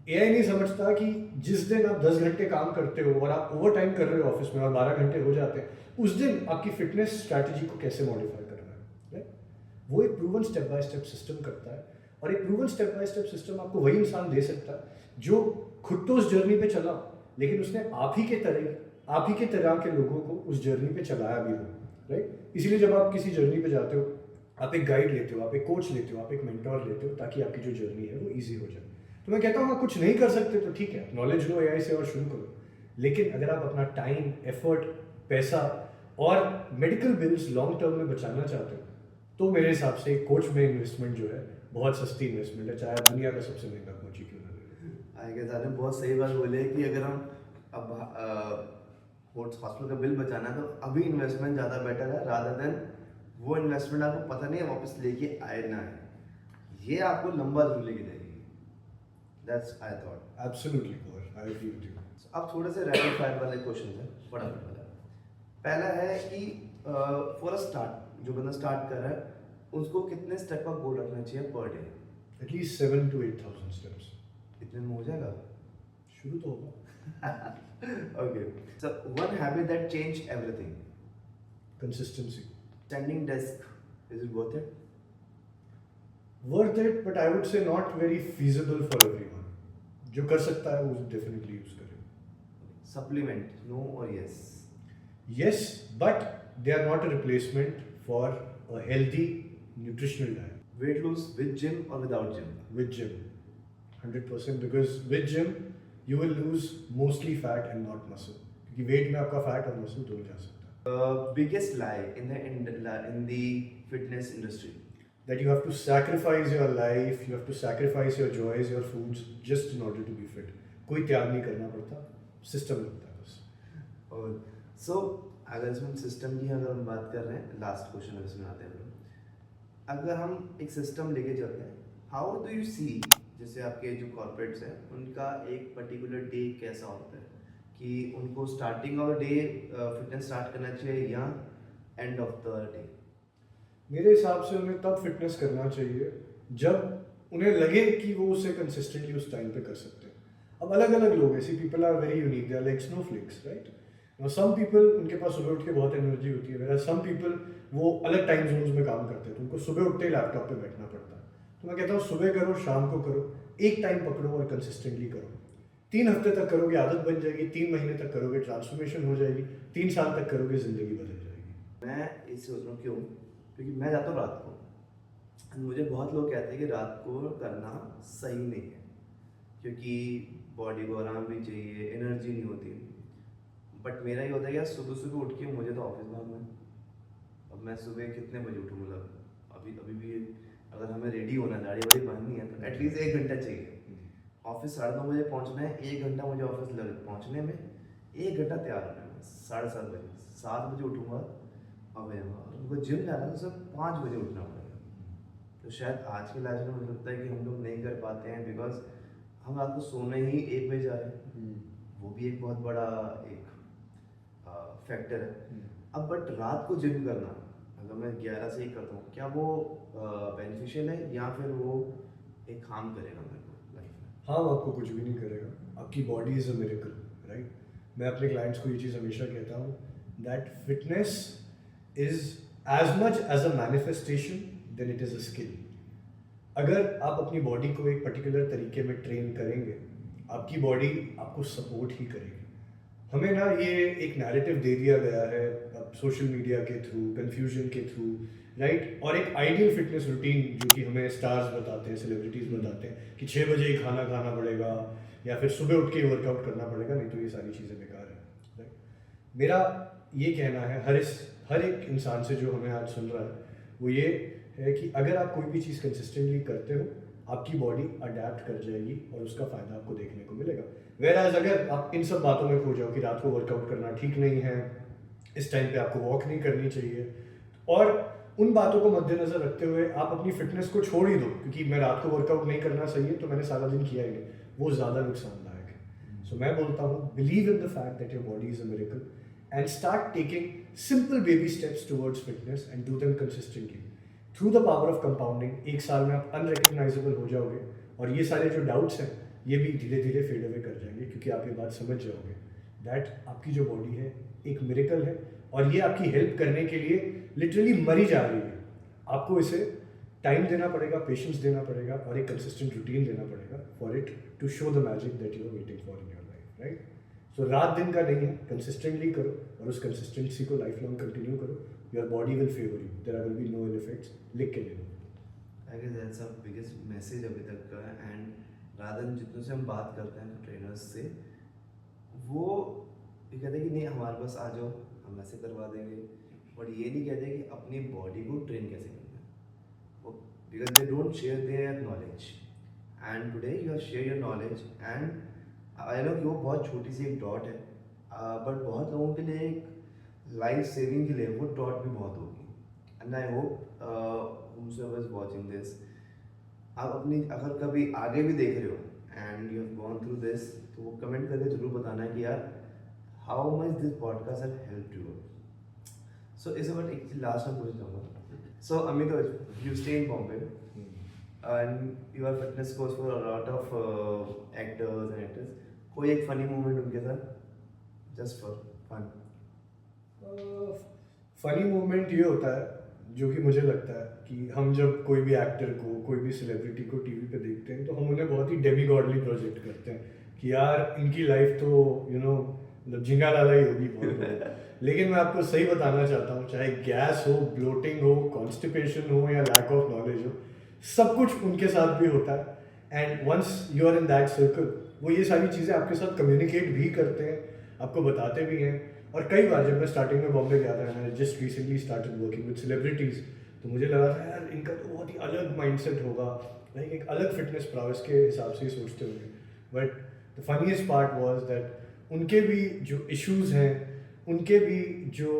एआई नहीं समझता कि जिस दिन आप 10 घंटे काम करते हो और आप ओवर टाइम कर रहे हो ऑफिस में और 12 घंटे हो जाते हैं, उस दिन आपकी फिटनेस स्ट्रैटेजी को कैसे मॉडिफाई करना है, राइट? वो एक proven step by step system करता है, और एक proven step by step system आपको वही इंसान दे सकता है जो खुद तो उस जर्नी पे चला, लेकिन उसने आप ही के तरह के लोगों को उस जर्नी पे चलाया भी हो, राइट? इसीलिए जब आप किसी जर्नी पे जाते हो, आप एक गाइड लेते हो, आप एक कोच लेते हो, आप एक मेंटोर लेते हो, ताकि आपकी जो जर्नी है वो ईजी हो जाए। तो मैं कहता हूँ कुछ नहीं कर सकते तो ठीक है, नॉलेज लो एआई से और शुरू करो, लेकिन अगर आप अपना टाइम, एफर्ट, पैसा और मेडिकल बिल्स लॉन्ग टर्म में बचाना चाहते हो, तो मेरे हिसाब से कोच में इन्वेस्टमेंट जो है बहुत सस्ती इन्वेस्टमेंट है, चाहे दुनिया का सबसे महंगा कोच ही क्यों ना ले। आई गेस आपने बहुत सही बात बोली है कि अगर हम अब हॉस्पिटल का बिल बचाना है तो अभी इन्वेस्टमेंट ज़्यादा बेटर है, रादर देन वो इन्वेस्टमेंट आपको पता नहीं है वापस लेके आए ना है, ये आपको लंबा जरूर लेके जाएगी। That's I thought. Absolutely core, I agree with you. अब थोड़े से रैपिड फायर वाले क्वेश्चन हैं, फटाफट वाला। पहला है कि फॉर अ स्टार्ट, जो बंदा स्टार्ट कर रहा है उसको कितने स्टेप का गोल रखना चाहिए per day? At least 7 to 8,000 steps. इतने में हो जाएगा? शुरू तो होगा। Okay. So one habit that changed everything. Consistency. Standing desk, is it worth it? Worth it, but I would से not very feasible for everyone. जो कर सकता है वो डेफिनेटली यूज करे। Supplement, no or yes? Yes, but they are not a replacement for a healthy nutritional diet. Weight loss with gym or without gym? With gym, 100%, because with gym you will lose mostly fat and not muscle. क्योंकि weight में आपका fat और muscle दोनों जा सकता है। Biggest lie in the fitness industry. That you have to sacrifice your life, you have to sacrifice your joys, your foods just in order to be fit. कोई त्याग नहीं करना पड़ता, सिस्टम लगता है बस। और सो अगर इसमें सिस्टम की अगर हम बात कर रहे हैं, लास्ट क्वेश्चन इसमें आते हैं, अगर हम एक सिस्टम लेके चलते हैं, हाउ डू यू सी, जैसे आपके जो कॉर्पोरेट्स हैं उनका एक पर्टिकुलर डे कैसा होता है, कि उनको starting of day fitness start करना चाहिए या एंड ऑफ द डे? मेरे हिसाब से उन्हें तब फिटनेस करना चाहिए जब उन्हें लगे कि वो उसे कंसिस्टेंटली उस टाइम पे कर सकते हैं। अब अलग अलग लोग, ऐसी people are very unique, they are like snowflakes, right? Some people, उनके पास सुबह उठ के बहुत एनर्जी होती है, मेरा सम पीपल वो अलग टाइम जोन्स में काम करते हैं, तो उनको सुबह उठते ही लैपटॉप पे बैठना पड़ता है। तो मैं कहता हूँ सुबह करो, शाम को करो, एक टाइम पकड़ो और कंसिस्टेंटली करो। 3 हफ्ते तक करोगे आदत बन जाएगी, 3 महीने तक करोगे ट्रांसफॉर्मेशन हो जाएगी, 3 साल तक करोगे ज़िंदगी बदल जाएगी। मैं इस सोच रहा हूँ क्यों, क्योंकि मैं जाता हूँ रात को, मुझे बहुत लोग कहते हैं कि रात को करना सही नहीं है, क्योंकि बॉडी को आराम भी चाहिए, एनर्जी नहीं होती। बट मेरा ये होता है कि यार सुबह सुबह उठ के मुझे तो ऑफिस भागना है। अब मैं सुबह कितने बजे उठूँ, मतलब अभी भी अगर हमें रेडी होना, दाढ़ी वाड़ी बांधनी है, तो एटलीस्ट 1 घंटा चाहिए। ऑफिस 9:30 बजे पहुँचना है, 1 घंटा मुझे ऑफिस लग पहुँचने में, 1 घंटा तैयार होना है। 7:30 बजे, 7 बजे उठूँगा, अब उनको जिम जाना है तो सिर्फ 5 बजे उठना पड़ेगा। तो शायद आज के लाइफ में मुझे लगता है कि हम लोग नहीं कर पाते हैं, बिकॉज हम रात को सोने ही 1 बजे जा रहे हैं। वो भी एक बहुत बड़ा एक फैक्टर है। अब बट रात को जिम करना, अगर मैं 11 से ही करता हूँ, क्या वो बेनिफिशियल है या फिर वो एक हार्म करेगा मेरे को लाइफ में? हाँ, वो आपको कुछ भी नहीं करेगा, आपकी body is a miracle, right? मैं अपने क्लाइंट्स को ये चीज़ हमेशा कहता हूँ, that fitness is as much as a manifestation then it is a skill. अगर आप अपनी बॉडी को एक पर्टिकुलर तरीके में ट्रेन करेंगे, आपकी बॉडी आपको सपोर्ट ही करेगी। हमें ना ये एक नैरेटिव दे दिया गया है अब सोशल मीडिया के थ्रू, कन्फ्यूजन के थ्रू, राइट? और एक आइडियल फिटनेस रूटीन जो कि हमें स्टार्स बताते हैं, सेलिब्रिटीज़ बताते हैं कि 6 बजे ही खाना खाना पड़ेगा या फिर सुबह उठ के वर्कआउट करना पड़ेगा, नहीं तो ये सारी चीज़ें बेकार है, राइट? मेरा ये कहना है हर एक इंसान से जो हमें आज सुन रहा है, वो ये है कि अगर आप कोई भी चीज़ कंसिस्टेंटली करते हो, आपकी बॉडी अडेप्ट कर जाएगी और उसका फ़ायदा आपको देखने को मिलेगा। वेराज अगर आप इन सब बातों में खो जाओ कि रात को वर्कआउट करना ठीक नहीं है, इस टाइम पे आपको वॉक नहीं करनी चाहिए, और उन बातों को मद्देनज़र रखते हुए आप अपनी फिटनेस को छोड़ ही दो क्योंकि मैं रात को वर्कआउट नहीं करना सही है तो मैंने सारा दिन किया ही नहीं, वो ज़्यादा नुकसानदायक है। सो मैं बोलता हूँ, believe in the fact that your body is a miracle and start taking simple baby steps towards fitness and do them consistently. Through the power of compounding, एक साल में आप unrecognizable हो जाओगे और ये सारे जो doubts हैं ये भी धीरे धीरे फेड अवे कर जाएंगे क्योंकि आप ये बात समझ जाओगे दैट आपकी जो बॉडी है एक मिरेकल है और ये आपकी हेल्प करने के लिए लिटरली मरी जा रही है. आपको इसे टाइम देना पड़ेगा, पेशेंस देना पड़ेगा और एक कंसिस्टेंट रूटीन देना पड़ेगा for it to show the magic that you are waiting for in your life, right? So रात दिन का नहीं है, कंसिस्टेंटली करो और उस कंसिस्टेंसी को लाइफ लॉन्ग कंटिन्यू करो. Your body will favour you, there will be no ill effects. लिख के ले लो. I guess that's a biggest message अभी तक का. एंड रादर जितने से हम बात करते हैं ट्रेनर्स से, वो ये कहते हैं कि नहीं हमारे पास आ जाओ हम ऐसे करवा देंगे, बट ये नहीं कहते कि अपनी बॉडी को ट्रेन कैसे करना है. Because they don't share their knowledge. And today you are share your knowledge. And I know कि वो बहुत छोटी सी एक डॉट है, बट बहुत लोगों के लिए एक लाइफ सेविंग के लिए वो डॉट भी बहुत होगी. And I hope whosoever is watching this, आप अपनी अगर कभी आगे भी देख रहे हो and you have gone through this, तो वो कमेंट करके जरूर बताना कि यार how much this podcast have helped you. So इस बार एक लास्ट में पूछना चाहूँगा. So Amit, you stay in Bombay and you are fitness coach for a lot of actors and actress. कोई एक फनी मोमेंट उनके साथ just for fun? Funny moment ये होता है जो कि मुझे लगता है कि हम जब कोई भी एक्टर को, कोई भी सेलिब्रिटी को टीवी पे देखते हैं तो हम उन्हें बहुत ही डेमीगॉडली प्रोजेक्ट करते हैं कि यार इनकी लाइफ तो मतलब झिंगा लाला ही होगी बहुत. लेकिन मैं आपको सही बताना चाहता हूँ, चाहे गैस हो, ब्लोटिंग हो, कॉन्स्टिपेशन हो या लैक ऑफ नॉलेज हो, सब कुछ उनके साथ भी होता है. And once you are in that circle, वो ये सारी चीज़ें आपके साथ कम्युनिकेट भी करते हैं, आपको बताते भी हैं. और कई बार जब मैं स्टार्टिंग में बॉम्बे गया था, मैंने just recently started working with celebrities, तो मुझे लगा था यार इनका तो बहुत ही अलग माइंडसेट होगा, लाइक एक अलग फिटनेस प्रॉवेस के हिसाब से ही सोचते होंगे. But the funniest part was that उनके भी जो इश्यूज़ हैं, उनके भी जो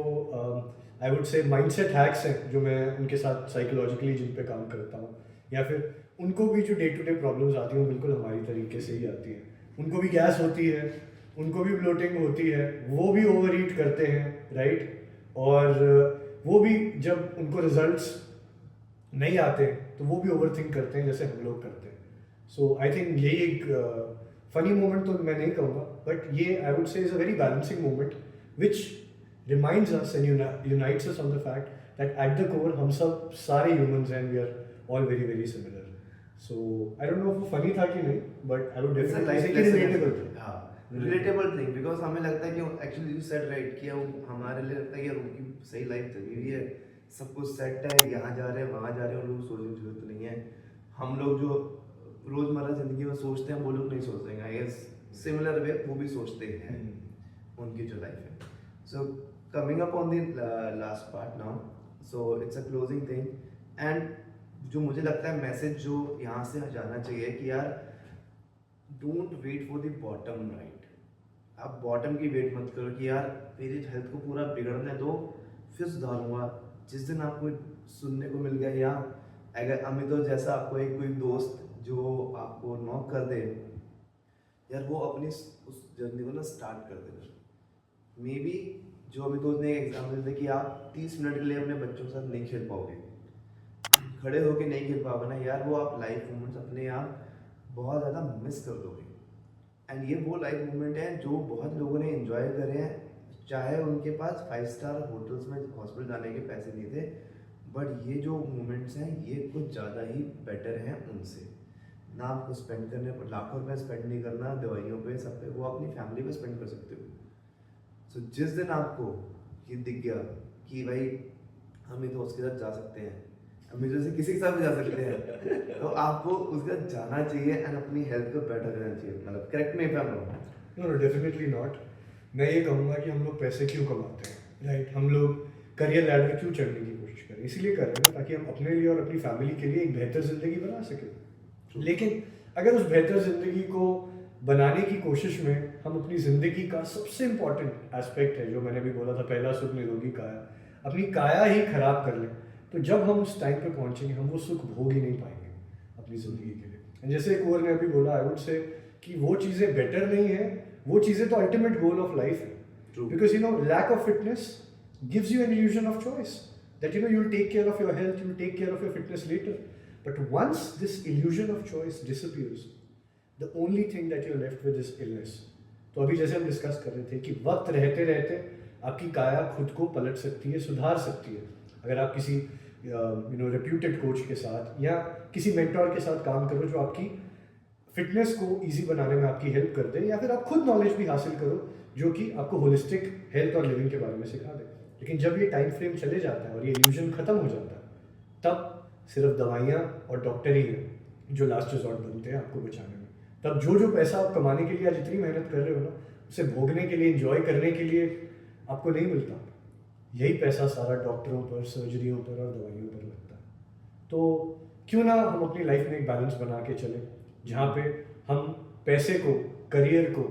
आई वुड से माइंडसेट हैक्स हैं जो मैं उनके साथ साइकोलॉजिकली जिन पे काम करता हूँ, या फिर उनको भी जो डे टू डे प्रॉब्लम्स आती हैं बिल्कुल हमारी तरीके से ही आती हैं. उनको भी गैस होती है, उनको भी ब्लोटिंग होती है, वो भी ओवर ईट करते हैं, राइट? और वो भी जब उनको रिजल्ट्स नहीं आते तो वो भी ओवर थिंक करते हैं जैसे हम लोग करते हैं. सो आई थिंक यही एक फनी मोमेंट तो मैं नहीं कहूँगा, बट ये I would say is a very balancing moment which reminds us and unites us on the fact that at the core हम सब सारे humans and we are all very very similar. So I don't know वो funny था कि नहीं, but I would definitely say relatable था. हाँ, relatable thing, because हमें लगता है कि एक्चुअली यू सेड राइट कि हमारे लिए लगता है कि यार उनकी सही लाइफ चली हुई है, सब कुछ सेट है, यहाँ जा रहे हैं वहाँ जा रहे हैं, और लोग सोचने की जरूरत नहीं है. हम लोग जो रोजमर्रा जिंदगी में सोचते हैं वो लोग नहीं सोचते हैं. आई गेस सिमिलर वे वो भी सोचते हैं उनकी जो लाइफ है. So coming up on the last part now, so it's a closing thing. And जो मुझे लगता है मैसेज जो यहाँ से जाना चाहिए कि यार don't wait for the bottom, right? आप बॉटम की वेट मत करो कि यार मेरी हेल्थ को पूरा बिगड़ने दो फिर सुधारूंगा. जिस दिन आपको सुनने को मिल गया, या अगर अमितो जैसा आपको एक कोई दोस्त जो आपको नॉक कर दे, यार वो अपनी उस जर्नी को ना स्टार्ट कर दे. मे बी जो अमितो ने एग्जाम्पल दिया कि आप 30 मिनट के लिए अपने बच्चों के साथ नहीं खेल पाओगे, खड़े होके नहीं खेल पाओगे ना यार, वो आप लाइफ मोमेंट्स अपने आप बहुत ज़्यादा मिस कर दोगे. एंड ये वो लाइफ मोमेंट है जो बहुत लोगों ने एंजॉय करे हैं, चाहे उनके पास 5 स्टार होटल्स में हॉस्पिटल जाने के पैसे नहीं थे, बट ये जो मोमेंट्स हैं ये कुछ ज़्यादा ही बेटर हैं उनसे. ना आपको स्पेंड करने पर लाखों रुपये स्पेंड नहीं करना दवाइयों पे, सब पे, वो अपनी फैमिली पे स्पेंड कर सकते हो. सो जिस दिन आपको ये दिख गया कि भाई हम तो उसके साथ जा सकते हैं, अमीर से किसी के साथ भी जा सकते हैं, तो आपको उसके साथ जाना चाहिए एंड अपनी हेल्थ को बेटर करना चाहिए. मतलब correct me if I am wrong. No definitely not. मैं ये कहूँगा कि हम लोग पैसे क्यों कमाते हैं, राइट? हम लोग करियर लैडर क्यों चढ़ने की कोशिश करें? इसीलिए कर रहे हैं ताकि हम अपने लिए और अपनी फैमिली के लिए एक बेहतर ज़िंदगी बना सकें. लेकिन अगर उस बेहतर ज़िंदगी को बनाने की कोशिश में हम अपनी ज़िंदगी का सबसे इम्पॉर्टेंट एस्पेक्ट है जो मैंने भी बोला था, पहला सुख निरोगी काया, अपनी काया ही खराब कर लें, तो जब हम उस टाइम पे पहुंचेंगे हम वो सुख भोग ही नहीं पाएंगे अपनी ज़िंदगी के लिए. जैसे कुंवर ने अभी बोला, आई वुड से कि वो चीज़ें बेटर नहीं है, वो चीज़ें तो अल्टीमेट गोल ऑफ लाइफ है. True. Because lack of fitness gives you an illusion of choice, that you'll take care of your health, you'll take care of your fitness later. But once this illusion of choice disappears, the only thing that you're left with is illness. तो अभी जैसे हम discuss कर रहे थे कि वक्त रहते रहते आपकी काया खुद को पलट सकती है, सुधार सकती है। अगर आप किसी रेप्यूटेड कोच के साथ या किसी मेंटोर के साथ काम करो जो आपकी फिटनेस को इजी बनाने में आपकी हेल्प कर दे, या फिर आप खुद नॉलेज भी हासिल करो जो कि आपको होलिस्टिक हेल्थ और लिविंग के बारे में सिखा दे। लेकिन जब ये टाइम फ्रेम चले जाता है और ये इल्यूजन खत्म हो जाता है, तब सिर्फ दवाइयाँ और डॉक्टर ही हैं जो लास्ट रिजॉर्ट बनते हैं आपको बचाने में। तब जो पैसा आप कमाने के लिए आज इतनी मेहनत कर रहे हो ना, उसे भोगने के लिए, एंजॉय करने के लिए आपको नहीं मिलता। यही पैसा सारा डॉक्टरों पर, सर्जरियों पर और दवाइयों पर लगता है। तो क्यों ना हम अपनी लाइफ में एक बैलेंस बना के चलें, जहाँ पे हम पैसे को, करियर को,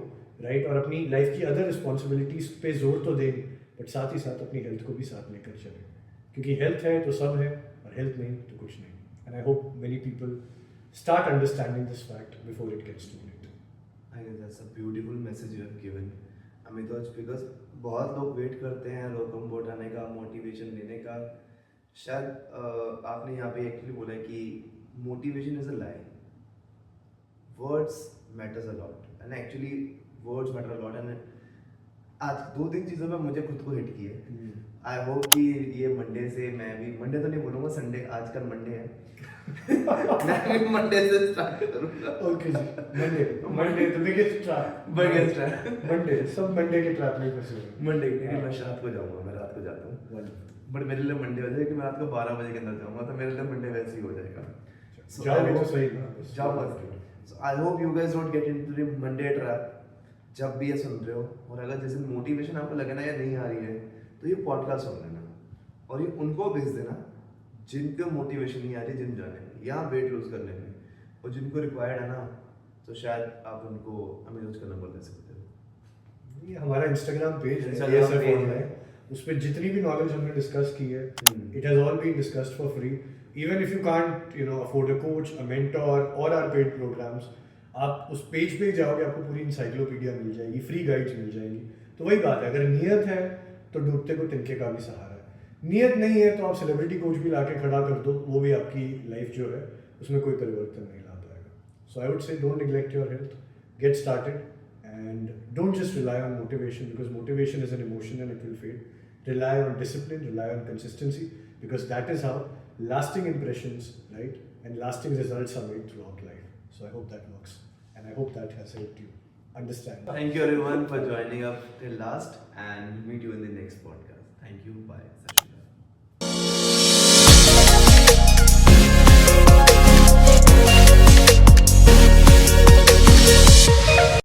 राइट, और अपनी लाइफ की अदर रिस्पॉन्सिबिलिटीज पे जोर तो दें, बट साथ ही साथ अपनी हेल्थ को भी साथ लेकर चलें। क्योंकि हेल्थ है तो सब है, और हेल्थ नहीं तो कुछ नहीं। And I hope many people start understanding this fact before it gets too late. I guess that's a beautiful message you have given, Amitoj, because बहुत लोग वेट करते हैं लोकम बोट आने का, मोटिवेशन लेने का। शायद आपने यहाँ पे एक्चुअली बोला है कि motivation is a lie, words matters a lot, and actually words matter a lot. And आज 2-3 चीज़ों में मुझे खुद को हिट की है। आई होप कि ये मंडे से मैं भी, मंडे तो नहीं बोलूँगा, संडे, आजकल मंडे है मैं भी मंडे से स्टार्ट करूँगा। ओके जी, Monday the biggest trap. Monday सब मंडे के ट्रैप में फंसे हुए। मंडे नहीं, मैं रात को जाऊँगा, मैं रात को जाता हूँ, बट मेरे लिए मंडे हो जाएगा कि मैं रात को 12 बजे के अंदर जाऊँगा, तो मेरे लिए मंडे वैसे ही हो जाएगा। जाओगे तो सही ना, जाऊँगा। So I hope you guys don't get into the Monday trap जब भी ये सुन रहे हो। और अगर जैसे मोटिवेशन आपको लगे ना या नहीं आ रही है, तो ये पॉडकास्ट सुन लेना और ये उनको भेज देना जिनको मोटिवेशन नहीं आ रही जिम जाने में या वेट लूज करने में, और जिनको रिक्वायर्ड है ना, तो शायद आप उनको अमीरोज का नंबर दे सकते हो। ये हमारा इंस्टाग्राम पेज है, उस पर जितनी भी नॉलेज हमने डिस्कस की है, it has all been discussed for free. Even if you can't afford a coach, a mentor और आवर पेड प्रोग्राम्स, आप उस पेज पे जाओगे, आपको पूरी इंसाइक्लोपीडिया मिल जाएगी, फ्री गाइड्स मिल जाएंगी। तो वही बात है, अगर नियत है तो डूबते को तिनके का भी सहारा है। नियत नहीं है तो आप सेलिब्रिटी कोच भी लाके खड़ा कर दो, वो भी आपकी लाइफ जो है उसमें कोई परिवर्तन नहीं ला पाएगा। So I would say don't neglect your health, get started, and don't just rely on motivation, because motivation is an emotion and it will fade. Rely on discipline, rely on consistency, because that is how lasting impressions, right, and lasting results are made throughout life. So I hope that works, and I hope that has helped you understand. Thank you everyone for joining up till last, and meet you in the next podcast. Thank you. Bye.